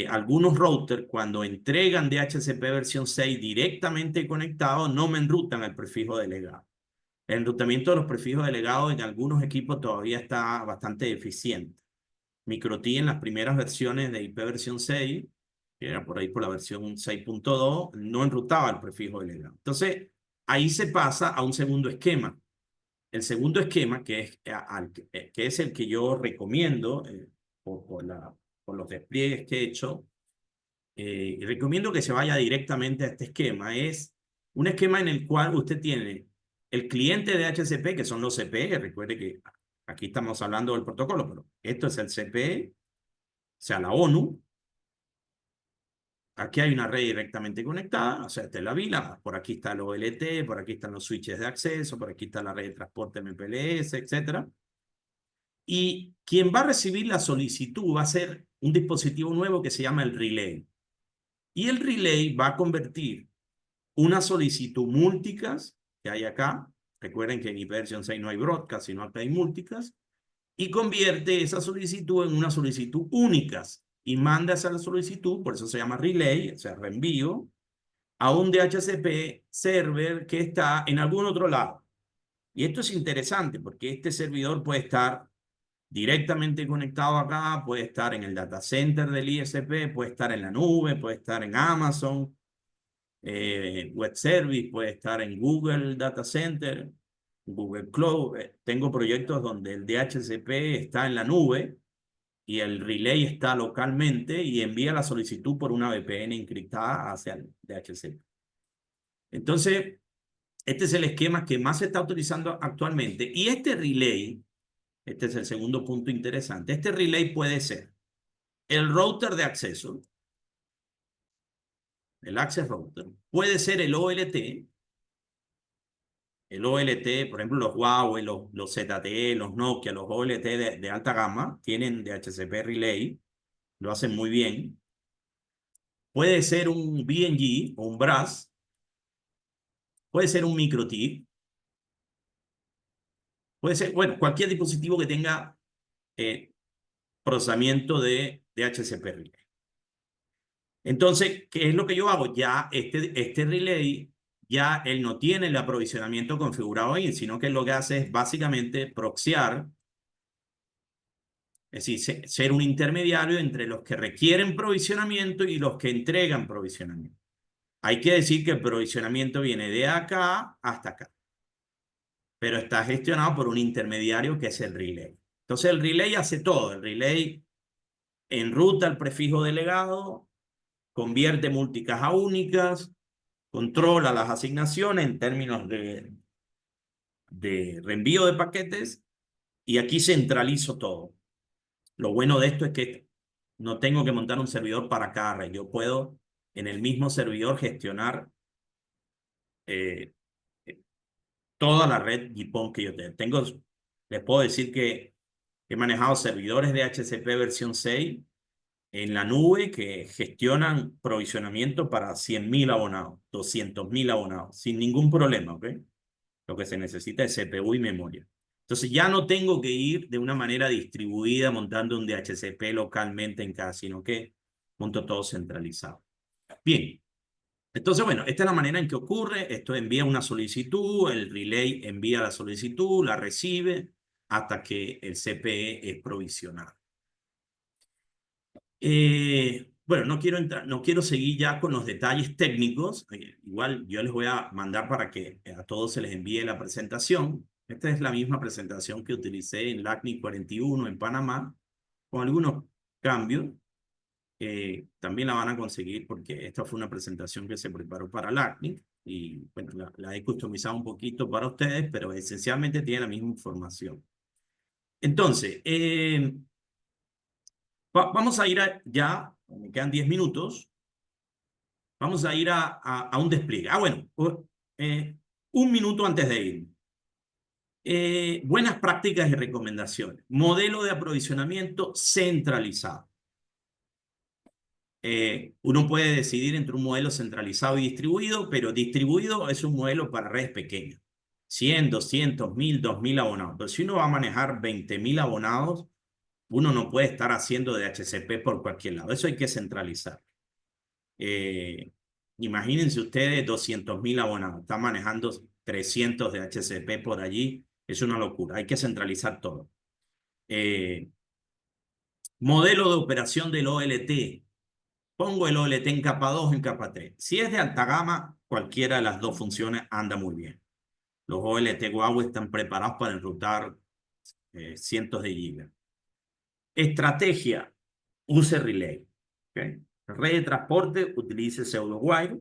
Algunos routers, cuando entregan DHCP versión 6 directamente conectado, no me enrutan el prefijo delegado. El enrutamiento de los prefijos delegados en algunos equipos todavía está bastante deficiente. MikroT en las primeras versiones de IP versión 6, que era por ahí por la versión 6.2, no enrutaba el prefijo delegado. Entonces, ahí se pasa a un segundo esquema. El segundo esquema, que es el que yo recomiendo por los despliegues que he hecho, y recomiendo que se vaya directamente a este esquema, es un esquema en el cual usted tiene el cliente de DHCP, que son los CPE. Recuerde que aquí estamos hablando del protocolo, pero esto es el CPE, o sea, la ONU. Aquí hay una red directamente conectada, o sea, esta es la VLAN, por aquí está el OLT, por aquí están los switches de acceso, por aquí está la red de transporte MPLS, etc. Y quien va a recibir la solicitud va a ser un dispositivo nuevo que se llama el relay. Y el relay va a convertir una solicitud múlticas que hay acá. Recuerden que en IP versión 6 no hay broadcast, sino que hay múlticas. Y convierte esa solicitud en una solicitud únicas y manda esa solicitud, por eso se llama relay, o sea, reenvío, a un DHCP server que está en algún otro lado. Y esto es interesante porque este servidor puede estar directamente conectado acá, puede estar en el data center del ISP, puede estar en la nube, puede estar en Amazon Web Service, puede estar en Google Data Center, Google Cloud. Tengo proyectos donde el DHCP está en la nube y el relay está localmente y envía la solicitud por una VPN encriptada hacia el DHCP. Entonces, este es el esquema que más se está utilizando actualmente. Y este relay, este es el segundo punto interesante, este relay puede ser el router de acceso, el access router, puede ser el OLT, por ejemplo, los Huawei, los ZTE, los Nokia, los OLT de alta gama, tienen DHCP relay, lo hacen muy bien. Puede ser un BNG o un BRAS, puede ser un MikroTik, puede ser, bueno, cualquier dispositivo que tenga eh, procesamiento de DHCP relay. Entonces, ¿qué es lo que yo hago? Ya este relay, ya él no tiene el aprovisionamiento configurado ahí, sino que lo que hace es básicamente proxiar, es decir, ser un intermediario entre los que requieren provisionamiento y los que entregan provisionamiento. Hay que decir que el provisionamiento viene de acá hasta acá, pero está gestionado por un intermediario que es el relay. Entonces el relay hace todo, el relay enruta el prefijo delegado, convierte multicaja únicas, controla las asignaciones en términos de reenvío de paquetes y aquí centralizo todo. Lo bueno de esto es que no tengo que montar un servidor para cada red. Yo puedo en el mismo servidor gestionar eh, toda la red GPON que yo tengo. Les puedo decir que he manejado servidores de HCP versión 6 en la nube que gestionan provisionamiento para 100.000 abonados, 200.000 abonados, sin ningún problema, ¿ok? Lo que se necesita es CPU y memoria. Entonces ya no tengo que ir de una manera distribuida montando un DHCP localmente en cada, sino que monto todo centralizado. Bien, entonces bueno, esta es la manera en que ocurre. Esto envía una solicitud, el relay envía la solicitud, la recibe hasta que el CPE es provisionado. Bueno, no quiero seguir ya con los detalles técnicos. Igual yo les voy a mandar para que a todos se les envíe la presentación. Esta es la misma presentación que utilicé en LACNIC 41 en Panamá, con algunos cambios. También la van a conseguir porque esta fue una presentación que se preparó para LACNIC y bueno, la he customizado un poquito para ustedes, pero esencialmente tiene la misma información. Entonces, vamos a ir ya, me quedan 10 minutos, vamos a ir a un despliegue. Bueno, un minuto antes de ir. Buenas prácticas y recomendaciones. Modelo de aprovisionamiento centralizado. Uno puede decidir entre un modelo centralizado y distribuido, pero distribuido es un modelo para redes pequeñas. 100, 200, 1000, 2000 abonados. Pero si uno va a manejar 20.000 abonados, uno no puede estar haciendo DHCP por cualquier lado. Eso hay que centralizar. Imagínense ustedes 200.000 abonados, están manejando 300 de HCP por allí, es una locura, hay que centralizar todo. Modelo de operación del OLT, pongo el OLT en capa 2, en capa 3. Si es de alta gama, cualquiera de las dos funciones anda muy bien. Los OLT Huawei están preparados para enrutar cientos de gigas. Estrategia, use relay. ¿Okay? Red de transporte, utilice pseudo-wire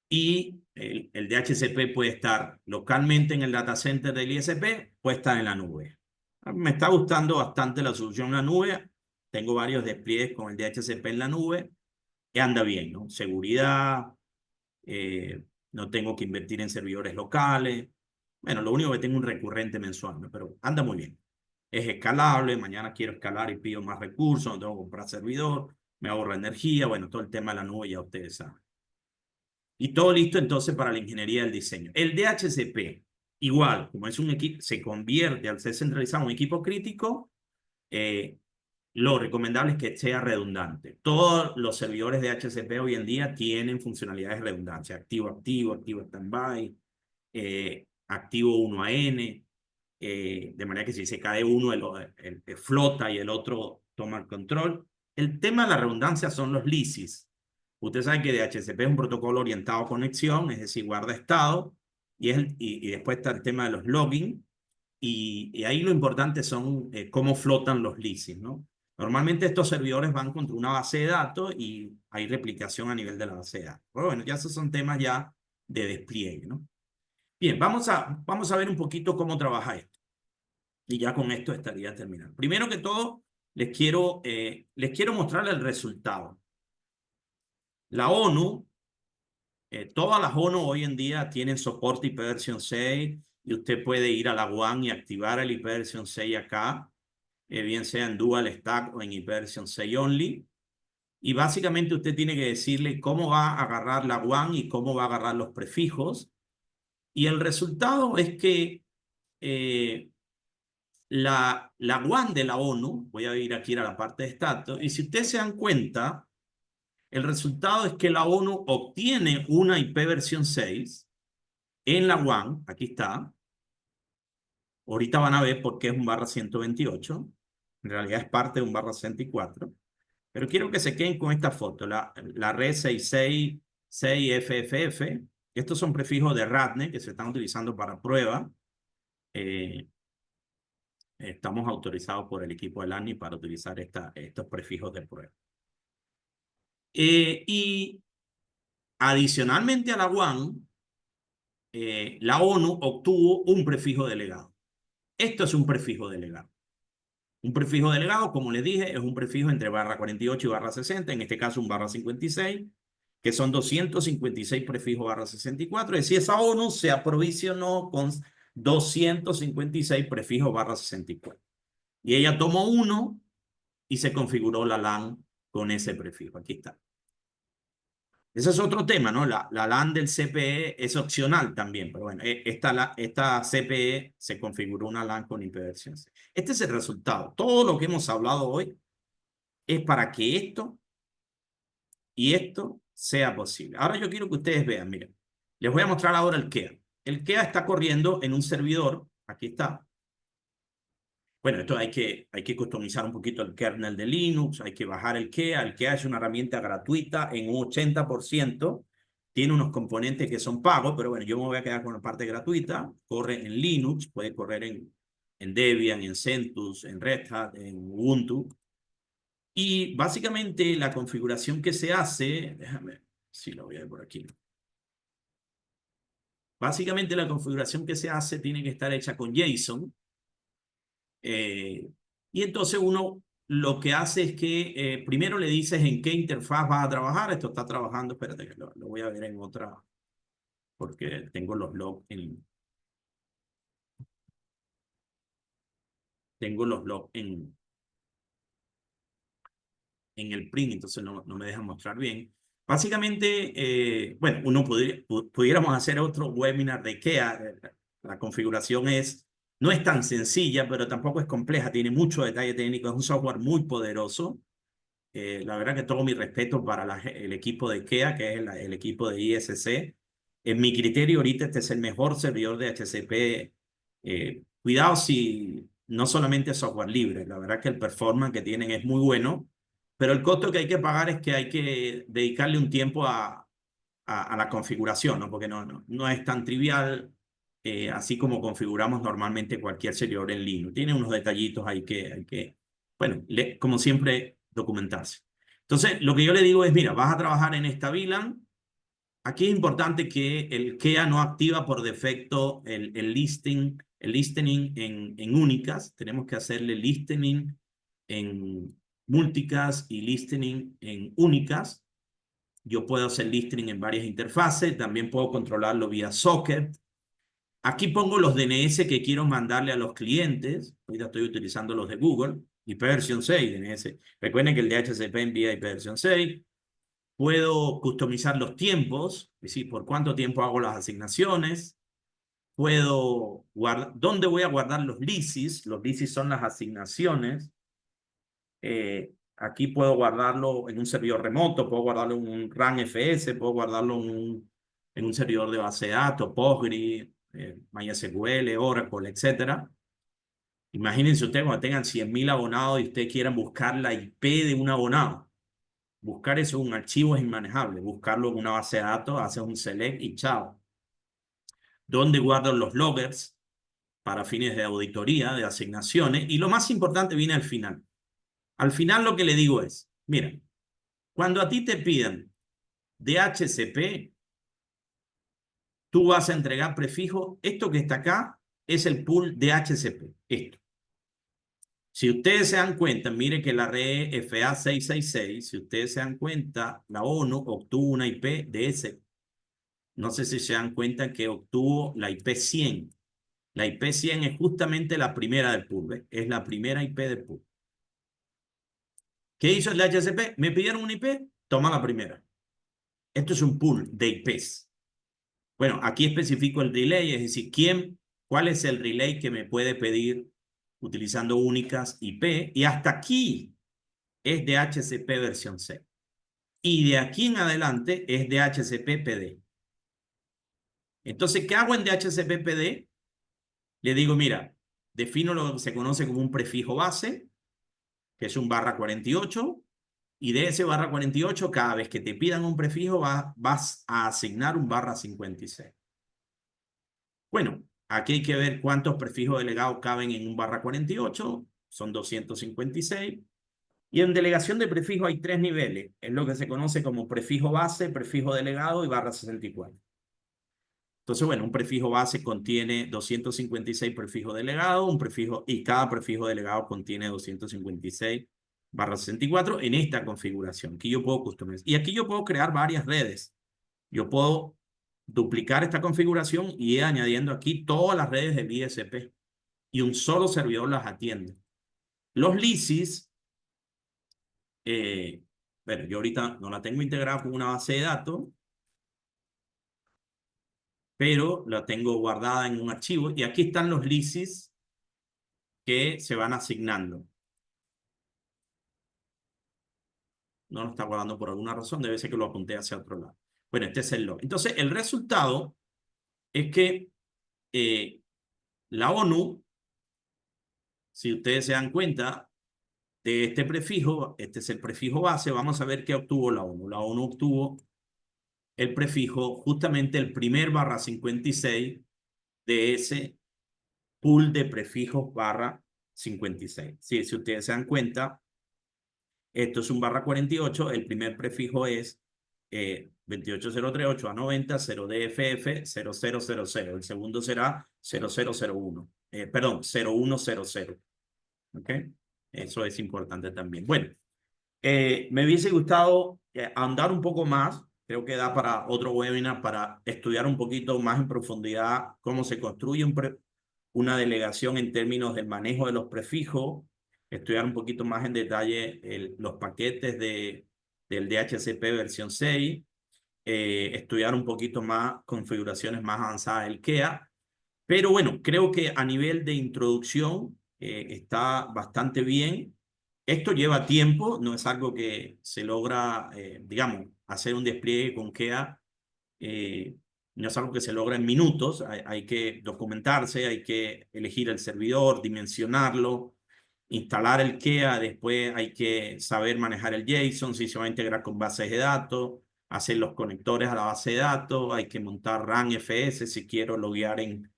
y el DHCP puede estar localmente en el data center del ISP, puede estar en la nube. Me está gustando bastante la solución en la nube. Tengo varios despliegues con el DHCP en la nube y anda bien, ¿no? Seguridad, no tengo que invertir en servidores locales. Bueno, lo único que tengo es un recurrente mensual, ¿no? Pero anda muy bien. Es escalable, mañana quiero escalar y pido más recursos, no tengo que comprar servidor, me ahorra energía, bueno, todo el tema de la nube ya ustedes saben. Y todo listo entonces para la ingeniería del diseño. El DHCP, igual, como es un equipo, se convierte al ser centralizado en un equipo crítico, lo recomendable es que sea redundante. Todos los servidores de DHCP hoy en día tienen funcionalidades de redundancia, activo standby, activo 1AN, de manera que si se cae uno, el flota y el otro toma el control. El tema de la redundancia son los LISIs. Usted sabe que DHCP es un protocolo orientado a conexión, es decir, guarda estado, y después está el tema de los logging, y ahí lo importante son cómo flotan los LISIs, ¿no? Normalmente estos servidores van contra una base de datos y hay replicación a nivel de la base de datos. Pero bueno, ya esos son temas ya de despliegue, ¿no? Bien, vamos a ver un poquito cómo trabaja esto. Y ya con esto estaría terminando. Primero que todo, les quiero mostrar el resultado. La ONU, todas las ONU hoy en día tienen soporte IPv 6 y usted puede ir a la WAN y activar el IPv 6 acá, bien sea en Dual Stack o en IPv 6 Only. Y básicamente usted tiene que decirle cómo va a agarrar la WAN y cómo va a agarrar los prefijos. Y el resultado es que la WAN de la ONU, voy a ir aquí a la parte de status, y si ustedes se dan cuenta, el resultado es que la ONU obtiene una IPv 6 en la WAN, aquí está. Ahorita van a ver por qué es un /128. En realidad es parte de un /64. Pero quiero que se queden con esta foto, la red 666FFF. Estos son prefijos de RATNET que se están utilizando para prueba. Estamos autorizados por el equipo de LANI para utilizar estos prefijos de prueba. Y adicionalmente a la WAN, la ONU obtuvo un prefijo delegado. Esto es un prefijo delegado. Un prefijo delegado, como les dije, es un prefijo entre /48 y /60, en este caso un /56, que son 256 prefijos /64. Es decir, esa ONU se aprovisionó con 256 prefijos /64. Y ella tomó uno y se configuró la LAN con ese prefijo. Aquí está. Ese es otro tema, ¿no? La LAN del CPE es opcional también, pero bueno, esta CPE se configuró una LAN con IPv6. Este es el resultado. Todo lo que hemos hablado hoy es para que esto y esto sea posible. Ahora yo quiero que ustedes vean, miren, les voy a mostrar ahora el KEA. El KEA está corriendo en un servidor, aquí está. Bueno, esto hay que customizar un poquito el kernel de Linux, hay que bajar el KEA. El KEA es una herramienta gratuita en un 80%. Tiene unos componentes que son pagos, pero bueno, yo me voy a quedar con la parte gratuita. Corre en Linux, puede correr en Debian, en CentOS, en Red Hat, en Ubuntu. Y básicamente la configuración que se hace, déjame ver si lo voy a ver por aquí. Básicamente la configuración que se hace tiene que estar hecha con JSON. Y entonces uno lo que hace es que primero le dices en qué interfaz vas a trabajar. Esto está trabajando, espérate que lo voy a ver en otra, porque tengo los logs en el print, entonces no me deja mostrar bien. Básicamente, bueno, pudiéramos hacer otro webinar de IKEA. La configuración no es tan sencilla, pero tampoco es compleja, tiene mucho detalle técnico, es un software muy poderoso. La verdad que todo mi respeto para el equipo de IKEA, que es el equipo de ISC. En mi criterio, ahorita este es el mejor servidor de HCP. Cuidado si no solamente es software libre, la verdad que el performance que tienen es muy bueno, pero el costo que hay que pagar es que hay que dedicarle un tiempo a la configuración, ¿no? Porque no es tan trivial, así como configuramos normalmente cualquier servidor en Linux. Tiene unos detallitos ahí bueno, como siempre, documentarse. Entonces, lo que yo le digo es, mira, vas a trabajar en esta VLAN. Aquí es importante que el KEA no activa por defecto el listening en únicas. Tenemos que hacerle listening en multicast y listening en únicas. Yo puedo hacer listening en varias interfaces. También puedo controlarlo vía socket. Aquí pongo los DNS que quiero mandarle a los clientes. Ahorita estoy utilizando los de Google. IPv6 DNS. Recuerden que el DHCP envía IPv6. Puedo customizar los tiempos, es decir, por cuánto tiempo hago las asignaciones. Puedo guardar, ¿dónde voy a guardar los leases? Los leases son las asignaciones. Aquí puedo guardarlo en un servidor remoto, puedo guardarlo en un RAN FS, puedo guardarlo en un servidor de base de datos, Postgre, MySQL, Oracle, etc. Imagínense ustedes cuando tengan 100.000 abonados y ustedes quieran buscar la IP de un abonado. Buscar eso en un archivo es inmanejable. Buscarlo en una base de datos, haces un select y chao. ¿Dónde guardan los loggers para fines de auditoría, de asignaciones? Y lo más importante viene al final. Al final lo que le digo es, mira, cuando a ti te pidan DHCP, tú vas a entregar prefijo. Esto que está acá es el pool DHCP. Esto. Si ustedes se dan cuenta, mire que la red FA666, si ustedes se dan cuenta, la ONU obtuvo una IP de ese. No sé si se dan cuenta que obtuvo la IP 100. La IP 100 es justamente la primera del pool, ¿ves? Es la primera IP del pool. ¿Qué hizo el DHCP? Me pidieron una IP, toma la primera. Esto es un pool de IPs. Bueno, aquí especifico el relay, es decir, cuál es el relay que me puede pedir utilizando únicas IP. Y hasta aquí es DHCP versión 6. Y de aquí en adelante es DHCP PD. Entonces, ¿qué hago en DHCP PD? Le digo, mira, defino lo que se conoce como un prefijo base, que es un /48, y de ese /48, cada vez que te pidan un prefijo, vas a asignar un /56. Bueno, aquí hay que ver cuántos prefijos delegados caben en un /48, son 256. Y en delegación de prefijo hay 3 niveles, es lo que se conoce como prefijo base, prefijo delegado y /64. Entonces, bueno, un prefijo base contiene 256 prefijos delegados, y cada prefijo delegado contiene 256/64 en esta configuración. Aquí yo puedo customizar. Y aquí yo puedo crear varias redes. Yo puedo duplicar esta configuración y ir añadiendo aquí todas las redes del ISP y un solo servidor las atiende. Los LISIS, bueno, yo ahorita no la tengo integrada con una base de datos, pero la tengo guardada en un archivo y aquí están los LISIS que se van asignando. No lo está guardando por alguna razón, debe ser que lo apunté hacia otro lado. Bueno, este es el log. Entonces, el resultado es que la ONU, si ustedes se dan cuenta de este prefijo, este es el prefijo base, vamos a ver qué obtuvo la ONU. La ONU obtuvo el prefijo justamente el primer /56 de ese pool de prefijos /56. Sí, si ustedes se dan cuenta, esto es un /48, el primer prefijo es 28038 a 90 0DFF 0000. El segundo será 0001. Perdón, 0100. ¿Ok? Eso es importante también. Bueno, me hubiese gustado ahondar un poco más. Creo que da para otro webinar para estudiar un poquito más en profundidad cómo se construye una delegación en términos del manejo de los prefijos, estudiar un poquito más en detalle los paquetes del DHCP versión 6, estudiar un poquito más configuraciones más avanzadas del KEA. Pero bueno, creo que a nivel de introducción está bastante bien. Esto lleva tiempo, no es algo que se logra, digamos, hacer un despliegue con KEA. eh, no es algo que se logra en minutos, hay que documentarse, hay que elegir el servidor, dimensionarlo, instalar el KEA, después hay que saber manejar el JSON, si se va a integrar con bases de datos, hacer los conectores a la base de datos, hay que montar RAM FS si quiero loguear en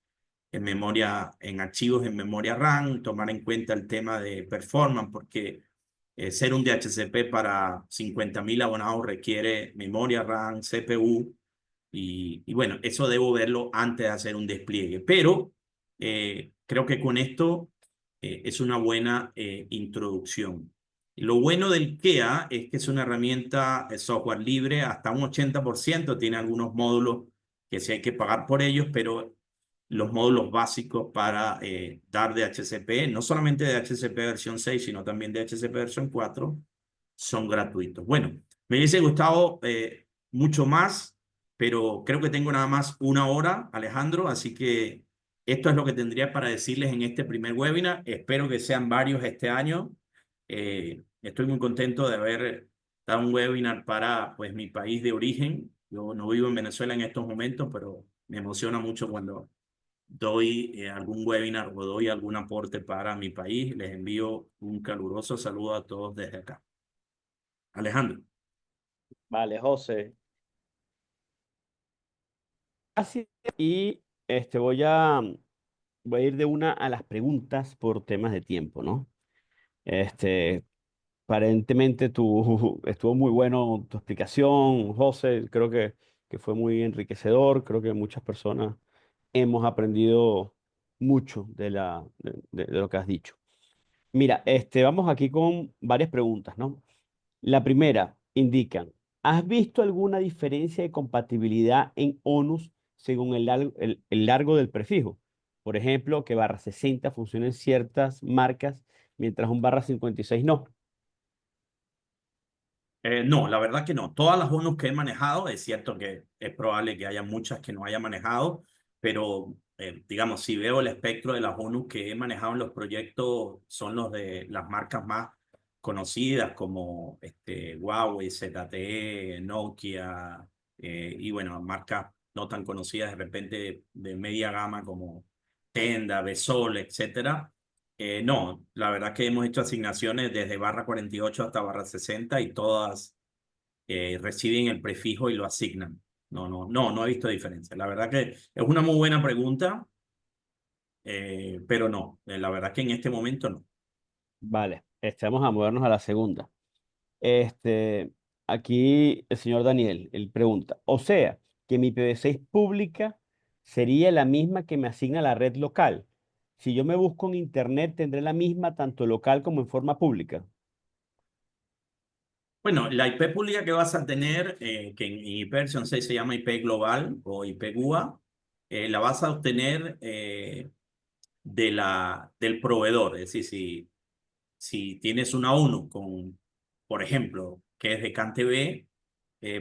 memoria, en archivos en memoria RAM, tomar en cuenta el tema de performance, porque ser un DHCP para 50.000 abonados requiere memoria RAM, CPU, y bueno, eso debo verlo antes de hacer un despliegue. Pero creo que con esto es una buena introducción. Lo bueno del KEA es que es una herramienta de software libre, hasta un 80%, tiene algunos módulos que sí hay que pagar por ellos, pero los módulos básicos para dar DHCP, no solamente DHCP versión 6, sino también DHCP versión 4, son gratuitos. Bueno, me hubiese gustado mucho más, pero creo que tengo nada más una hora, Alejandro, así que esto es lo que tendría para decirles en este primer webinar. Espero que sean varios este año. Estoy muy contento de haber dado un webinar para pues, mi país de origen. Yo no vivo en Venezuela en estos momentos, pero me emociona mucho cuando doy algún webinar o doy algún aporte para mi país. Les envío un caluroso saludo a todos desde acá. Alejandro. Vale, José. Así, y voy a ir de una a las preguntas por temas de tiempo, ¿no? Este, Aparentemente estuvo muy bueno tu explicación, José. Creo que fue muy enriquecedor. Creo que muchas personas hemos aprendido mucho de lo que has dicho. Mira, vamos aquí con varias preguntas, ¿no? La primera, indican, ¿has visto alguna diferencia de compatibilidad en ONUs según el largo del prefijo? Por ejemplo, que /60 funciona en ciertas marcas, mientras un /56 no. No, la verdad que no. Todas las ONUs que he manejado, es cierto que es probable que haya muchas que no haya manejado, pero digamos, si veo el espectro de las ONUs que he manejado en los proyectos, son los de las marcas más conocidas como Huawei, ZTE, Nokia, y bueno, marcas no tan conocidas de repente de media gama como Tenda, Besol, etcétera. No, la verdad que hemos hecho asignaciones desde /48 hasta /60 y todas reciben el prefijo y lo asignan. No he visto diferencia. La verdad que es una muy buena pregunta, pero no, la verdad que en este momento no. Vale, vamos a movernos a la segunda. Este, aquí el señor Daniel, él pregunta, o sea, que mi IPv6 pública sería la misma que me asigna la red local. Si yo me busco en internet, tendré la misma tanto local como en forma pública. Bueno, la IP pública que vas a tener, que en IP versión 6 se llama IP global o IP GUA, la vas a obtener del proveedor. Es decir, si tienes una ONU con, por ejemplo, que es de CanTV,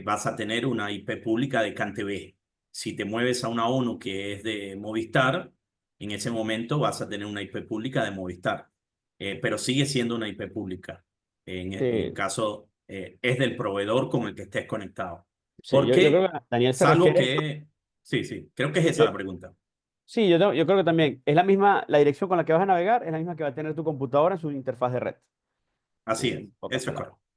vas a tener una IP pública de CanTV. Si te mueves a una ONU que es de Movistar, en ese momento vas a tener una IP pública de Movistar. Pero sigue siendo una IP pública. En Sí, caso, es del proveedor con el que estés conectado. sí, yo Porque, creo que Daniel se salvo refiere. que, sí, creo que es esa yo- la pregunta. sí, yo creo que también es la misma, la dirección con la que vas a navegar es la misma que va a tener tu computadora en su interfaz de red. Así es, En pocas eso es palabras. correcto.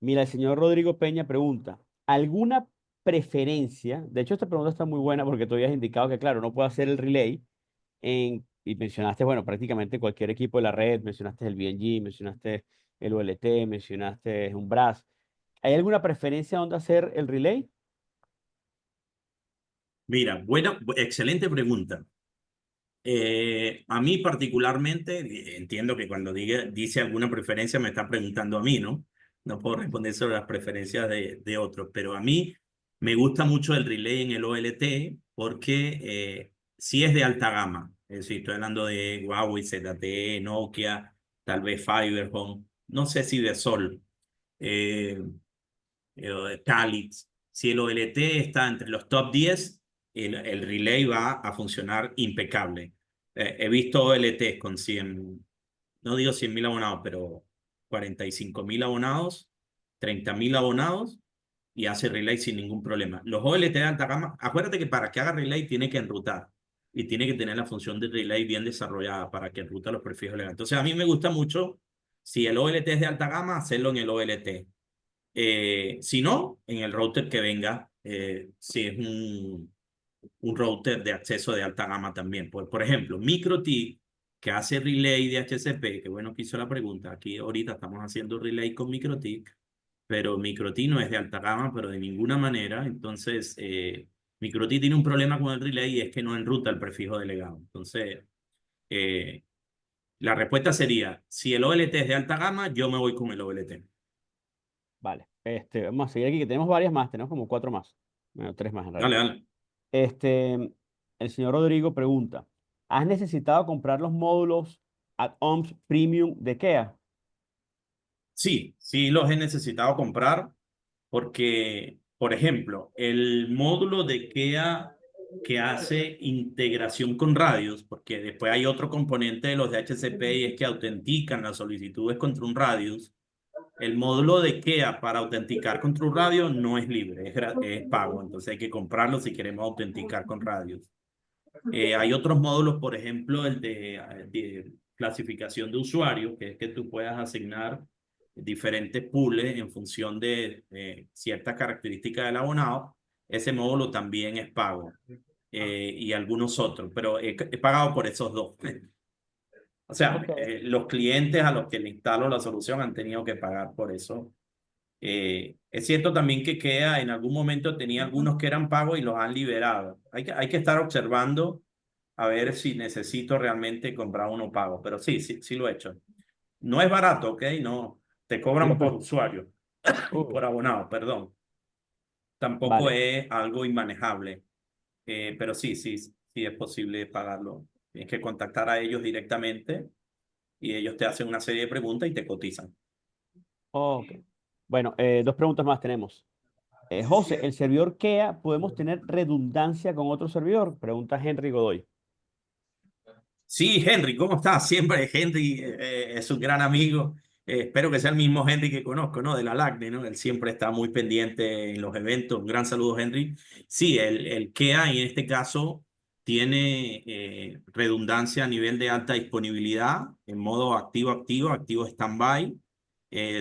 Mira, el señor Rodrigo Peña pregunta, ¿alguna preferencia? De hecho, esta pregunta está muy buena porque tú habías indicado que, claro, no puedo hacer el relay y mencionaste, bueno, prácticamente cualquier equipo de la red, mencionaste el BNG, mencionaste el OLT, mencionaste un BRAS. ¿Hay alguna preferencia donde hacer el relay? Mira, excelente pregunta. A mí particularmente, entiendo que cuando dice alguna preferencia me está preguntando a mí, ¿no? No puedo responder sobre las preferencias de otros, pero a mí me gusta mucho el relay en el OLT porque sí es de alta gama. Es decir, estoy hablando de Huawei, ZTE, Nokia, tal vez Fiberphone, no sé si de Sol, eh, Calix. Si el OLT está entre los top 10, el relay va a funcionar impecable. He visto OLTs con 100, no digo 100.000 abonados, pero 45.000 abonados, 30.000 abonados y hace relay sin ningún problema. Los OLT de alta gama, acuérdate que para que haga relay tiene que enrutar y tiene que tener la función de relay bien desarrollada para que enrute los prefijos legales. Entonces a mí me gusta mucho, si el OLT es de alta gama, hacerlo en el OLT. Si no, en el router que venga, si es un router de acceso de alta gama también. Por ejemplo, MikroTik, que hace relay de HCP, que bueno que hizo la pregunta, aquí ahorita estamos haciendo relay con MikroTik, pero MikroTik no es de alta gama, pero de ninguna manera. Entonces, MikroTik tiene un problema con el relay y es que no enruta el prefijo delegado. Entonces, eh, la respuesta sería, si el OLT es de alta gama, yo me voy con el OLT. Vale, vamos a seguir aquí, que tenemos varias más, tenemos como cuatro más. Bueno, tres más en Dale, realidad. dale. El señor Rodrigo pregunta, ¿has necesitado comprar los módulos add-ons premium de IKEA? Sí, sí los he necesitado comprar porque, por ejemplo, el módulo de IKEA que hace integración con radios, porque después hay otro componente de los de HCP y es que autentican las solicitudes contra un radius. El módulo de IKEA para autenticar contra un radio no es libre, es pago, entonces hay que comprarlo si queremos autenticar con radios. Hay otros módulos, por ejemplo, el de clasificación de usuarios, que es que tú puedas asignar diferentes pools en función de ciertas características del abonado. Ese módulo también es pago y algunos otros, pero he pagado por esos dos. O sea, Ok. los clientes a los que le instalo la solución han tenido que pagar por eso. Es cierto también que queda, en algún momento tenía algunos que eran pagos y los han liberado. Hay que estar observando a ver si necesito realmente comprar uno pago, pero sí, sí, sí lo he hecho. No es barato, ¿ok? No, te cobran Lo por que- usuario, uh, por abonado, perdón. Tampoco vale. es algo inmanejable, pero sí, sí, sí es posible pagarlo. Tienes que contactar a ellos directamente y ellos te hacen una serie de preguntas y te cotizan. Ok. Bueno, dos preguntas más tenemos. José, ¿el servidor KEA podemos tener redundancia con otro servidor? Pregunta Henry Godoy. Sí, Henry, ¿cómo estás? Siempre Henry es un gran amigo. Espero que sea el mismo Henry que conozco, ¿no? De la LACNE, ¿no? Él siempre está muy pendiente en los eventos. Un gran saludo, Henry. Sí, el KEA en este caso tiene redundancia a nivel de alta disponibilidad, en modo activo, activo standby.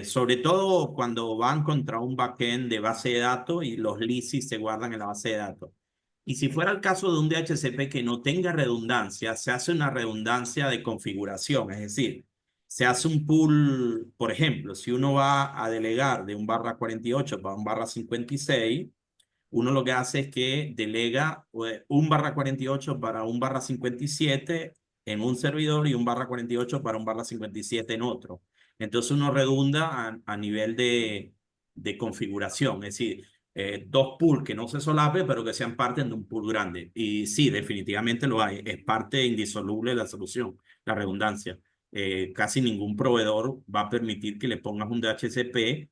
Sobre todo cuando van contra un backend de base de datos y los leases se guardan en la base de datos. Y si fuera el caso de un DHCP que no tenga redundancia, se hace una redundancia de configuración, es decir, se hace un pool, por ejemplo, si uno va a delegar de un barra 48 para un barra 56, uno lo que hace es que delega un barra 48 para un barra 57 en un servidor y un barra 48 para un barra 57 en otro. Entonces uno redunda a nivel de configuración, es decir, dos pools que no se solapen, pero que sean parte de un pool grande. Y sí, definitivamente lo hay. Es parte indisoluble de la solución, la redundancia. Casi ningún proveedor va a permitir que le pongas un DHCP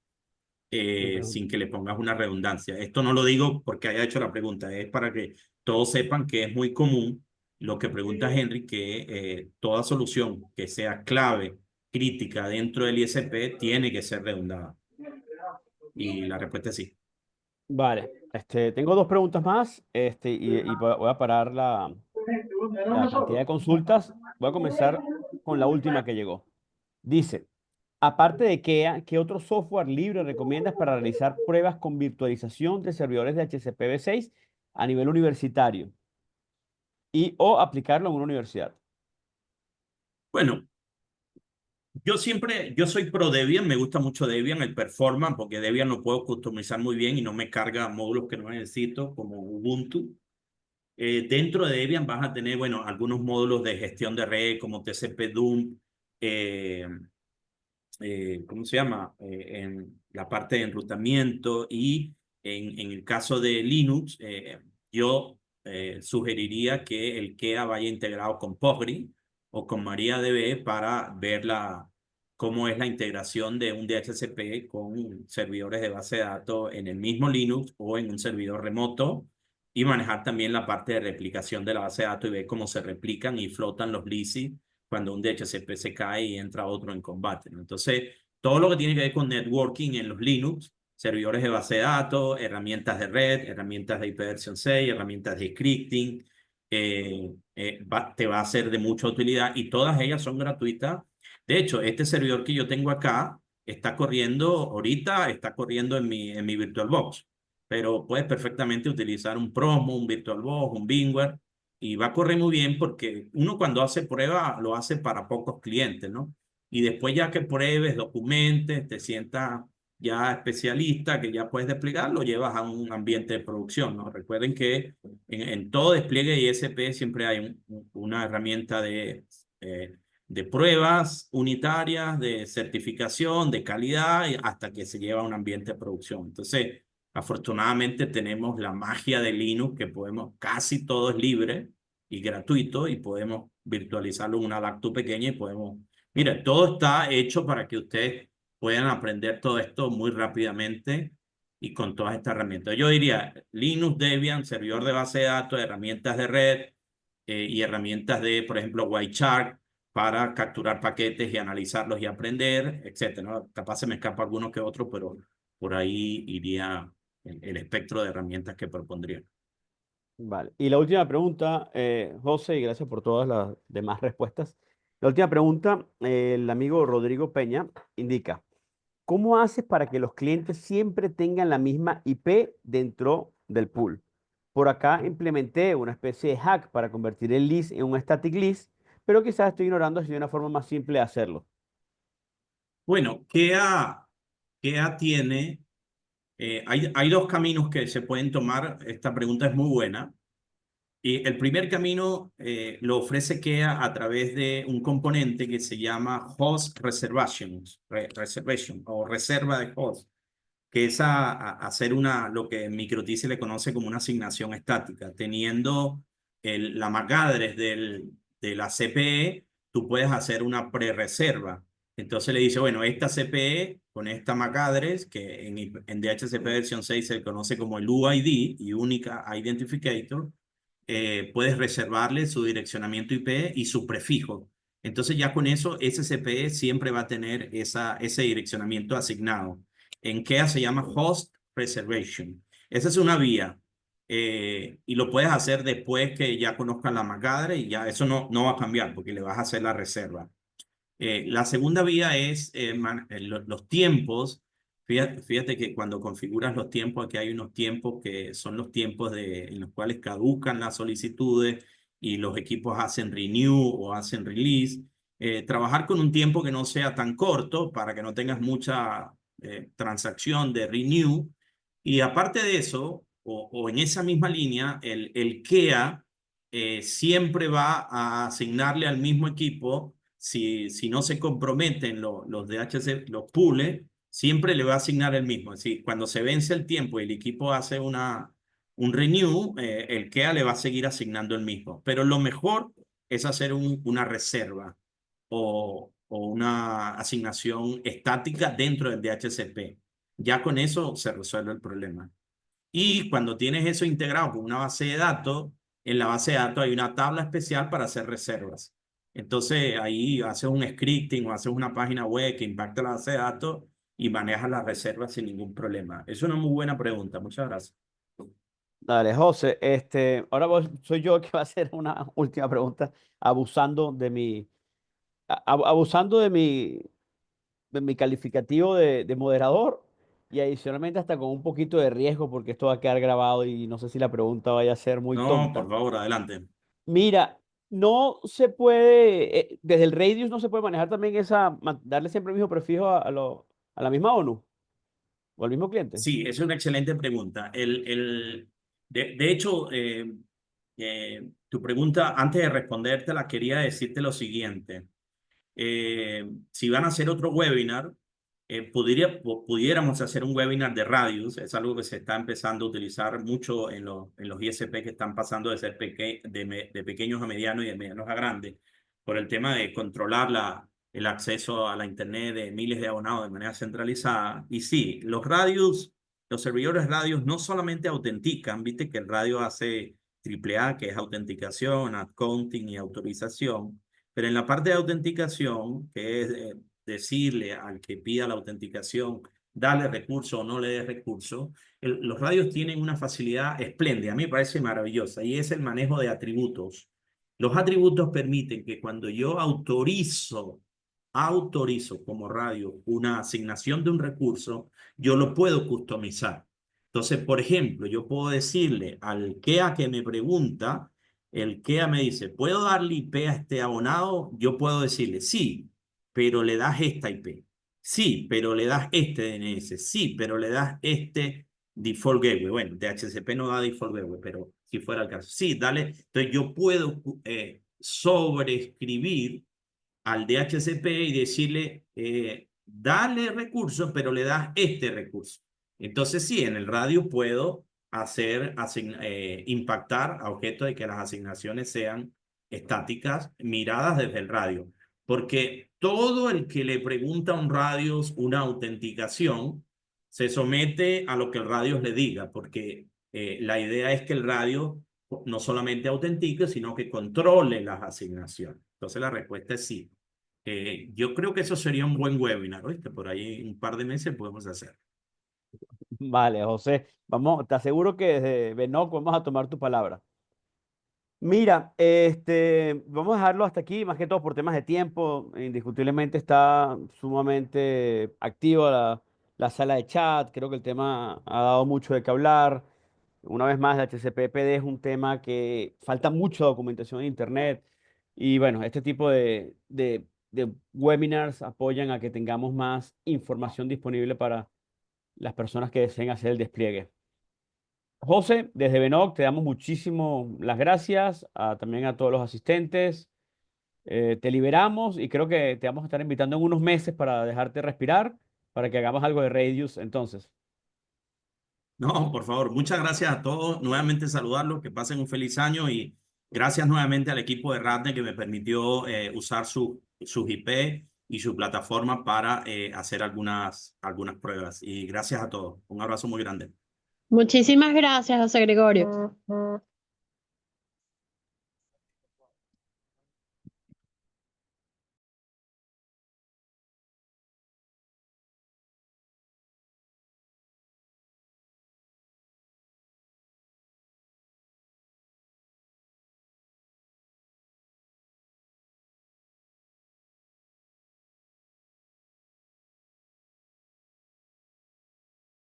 sin que le pongas una redundancia. Esto no lo digo porque haya hecho la pregunta, es para que todos sepan que es muy común lo que pregunta Henry, que toda solución que sea clave, crítica dentro del ISP tiene que ser redundada. Y la respuesta es sí. Vale. Tengo dos preguntas más y voy a parar la cantidad de consultas. Voy a comenzar con la última que llegó. Dice, aparte de KEA, ¿qué otro software libre recomiendas para realizar pruebas con virtualización de servidores de HCPV6 a nivel universitario y o aplicarlo en una universidad? Bueno, yo soy pro Debian, me gusta mucho Debian, el performance, porque Debian lo puedo customizar muy bien y no me carga módulos que no necesito, como Ubuntu. Dentro de Debian vas a tener, bueno, algunos módulos de gestión de red como TCP Dump, eh, ¿cómo se llama? En la parte de enrutamiento y en el caso de Linux, yo sugeriría que el KEA vaya integrado con Postgre o con MariaDB para ver cómo es la integración de un DHCP con servidores de base de datos en el mismo Linux o en un servidor remoto y manejar también la parte de replicación de la base de datos y ver cómo se replican y flotan los LISI cuando un DHCP se cae y entra otro en combate, ¿no? Entonces, todo lo que tiene que ver con networking en los Linux, servidores de base de datos, herramientas de red, herramientas de ipv 6, herramientas de scripting, te va a ser de mucha utilidad y todas ellas son gratuitas. De hecho, este servidor que yo tengo acá está corriendo, ahorita está corriendo en mi VirtualBox, pero puedes perfectamente utilizar un Promo, un VirtualBox, un VMware y va a correr muy bien porque uno cuando hace prueba lo hace para pocos clientes, ¿no? Y después ya que pruebes, documentes, te sientas ya especialista, que ya puedes desplegar, lo llevas a un ambiente de producción, ¿no? Recuerden que en todo despliegue ISP siempre hay una herramienta de pruebas unitarias, de certificación, de calidad, hasta que se lleva a un ambiente de producción. Entonces, afortunadamente tenemos la magia de Linux, que podemos, casi todo es libre y gratuito, y podemos virtualizarlo en una laptop pequeña y podemos, mira, todo está hecho para que ustedes puedan aprender todo esto muy rápidamente y con todas estas herramientas. Yo diría Linux, Debian, servidor de base de datos, herramientas de red y herramientas de, por ejemplo, Wireshark para capturar paquetes y analizarlos y aprender, etcétera, ¿no? Capaz se me escapa alguno que otro, pero por ahí iría el espectro de herramientas que propondría. Vale. Y la última pregunta, José, y gracias por todas las demás respuestas. La última pregunta, el amigo Rodrigo Peña indica, ¿cómo haces para que los clientes siempre tengan la misma IP dentro del pool? Por acá implementé una especie de hack para convertir el list en un static list, pero quizás estoy ignorando si hay una forma más simple de hacerlo. Bueno, KEA tiene, hay dos caminos que se pueden tomar. Esta pregunta es muy buena. Y el primer camino lo ofrece KEA a través de un componente que se llama Host Reservations, Reservation o reserva de host, que es hacer lo que en MikroTik se le conoce como una asignación estática. Teniendo la MAC address de la CPE, tú puedes hacer una pre-reserva. Entonces le dice, bueno, esta CPE con esta MAC address, que en DHCP versión 6 se le conoce como el UID y Única Identificator, puedes reservarle su direccionamiento IP y su prefijo. Entonces ya con eso, ese CPE siempre va a tener ese direccionamiento asignado. En KEA se llama Host Reservation. Esa es una vía. Y lo puedes hacer después que ya conozcas la MAC y ya eso no va a cambiar porque le vas a hacer la reserva. La segunda vía es los tiempos. Fíjate que cuando configuras los tiempos, aquí hay unos tiempos que son los tiempos en los cuales caducan las solicitudes y los equipos hacen renew o hacen release. Trabajar con un tiempo que no sea tan corto para que no tengas mucha transacción de renew. Y aparte de eso, o en esa misma línea, el KEA siempre va a asignarle al mismo equipo si no se comprometen los DHC, los pools, siempre le va a asignar el mismo. Es decir, cuando se vence el tiempo y el equipo hace un renew, el KEA le va a seguir asignando el mismo. Pero lo mejor es hacer una reserva o una asignación estática dentro del DHCP. Ya con eso se resuelve el problema. Y cuando tienes eso integrado con una base de datos, en la base de datos hay una tabla especial para hacer reservas. Entonces ahí haces un scripting o haces una página web que impacta la base de datos y manejas las reservas sin ningún problema. Es una muy buena pregunta. Muchas gracias. Dale, José, ahora soy yo que va a hacer una última pregunta, abusando de abusando de mi calificativo de moderador y adicionalmente hasta con un poquito de riesgo porque esto va a quedar grabado y no sé si la pregunta vaya a ser muy No, por tonta. favor, adelante. Mira, no se puede, desde el radius no se puede manejar también darle siempre el mismo prefijo a la misma ONU o al mismo cliente. Sí, es una excelente pregunta. De hecho, tu pregunta, antes de respondértela, quería decirte lo siguiente. Si van a hacer otro webinar, pudiéramos hacer un webinar de radios. Es algo que se está empezando a utilizar mucho en los ISP que están pasando de ser de pequeños a medianos y de medianos a grandes, por el tema de controlar el acceso a la Internet de miles de abonados de manera centralizada. Y sí, los servidores radios no solamente autentican, viste que el radio hace AAA, que es autenticación, accounting y autorización, pero en la parte de autenticación, que es decirle al que pida la autenticación, darle recurso o no le dé recurso, los radios tienen una facilidad espléndida, a mí me parece maravillosa, y es el manejo de atributos. Los atributos permiten que cuando yo autorizo como radio una asignación de un recurso, yo lo puedo customizar. Entonces, por ejemplo, yo puedo decirle al KEA que me pregunta, el KEA me dice, ¿puedo darle IP a este abonado? Yo puedo decirle, sí, pero le das esta IP. Sí, pero le das este DNS. Sí, pero le das este default gateway. Bueno, DHCP no da default gateway, pero si fuera el caso. Sí, dale. Entonces yo puedo sobreescribir al DHCP y decirle, dale recursos, pero le das este recurso. Entonces sí, en el radio puedo impactar a objeto de que las asignaciones sean estáticas, miradas desde el radio. Porque todo el que le pregunta a un radio una autenticación se somete a lo que el radio le diga, porque la idea es que el radio no solamente autentique, sino que controle las asignaciones. Entonces la respuesta es sí. Yo creo que eso sería un buen webinar, ¿oíste? Por ahí un par de meses podemos hacer. Vale, José, vamos, te aseguro que desde Benoc vamos a tomar tu palabra. Mira, vamos a dejarlo hasta aquí, más que todo por temas de tiempo. Indiscutiblemente está sumamente activa la sala de chat. Creo que el tema ha dado mucho de qué hablar. Una vez más, el HCP PD es un tema que falta mucha documentación en Internet Y bueno, este tipo de webinars apoyan a que tengamos más información disponible para las personas que deseen hacer el despliegue. José, desde Benoc te damos muchísimo las gracias, también a todos los asistentes. Te liberamos y creo que te vamos a estar invitando en unos meses para dejarte respirar, para que hagamos algo de Radius entonces. No, por favor, muchas gracias a todos. Nuevamente saludarlos, que pasen un feliz año y gracias nuevamente al equipo de Radne que me permitió usar sus IP y su plataforma para hacer algunas pruebas. Y gracias a todos. Un abrazo muy grande. Muchísimas gracias, José Gregorio.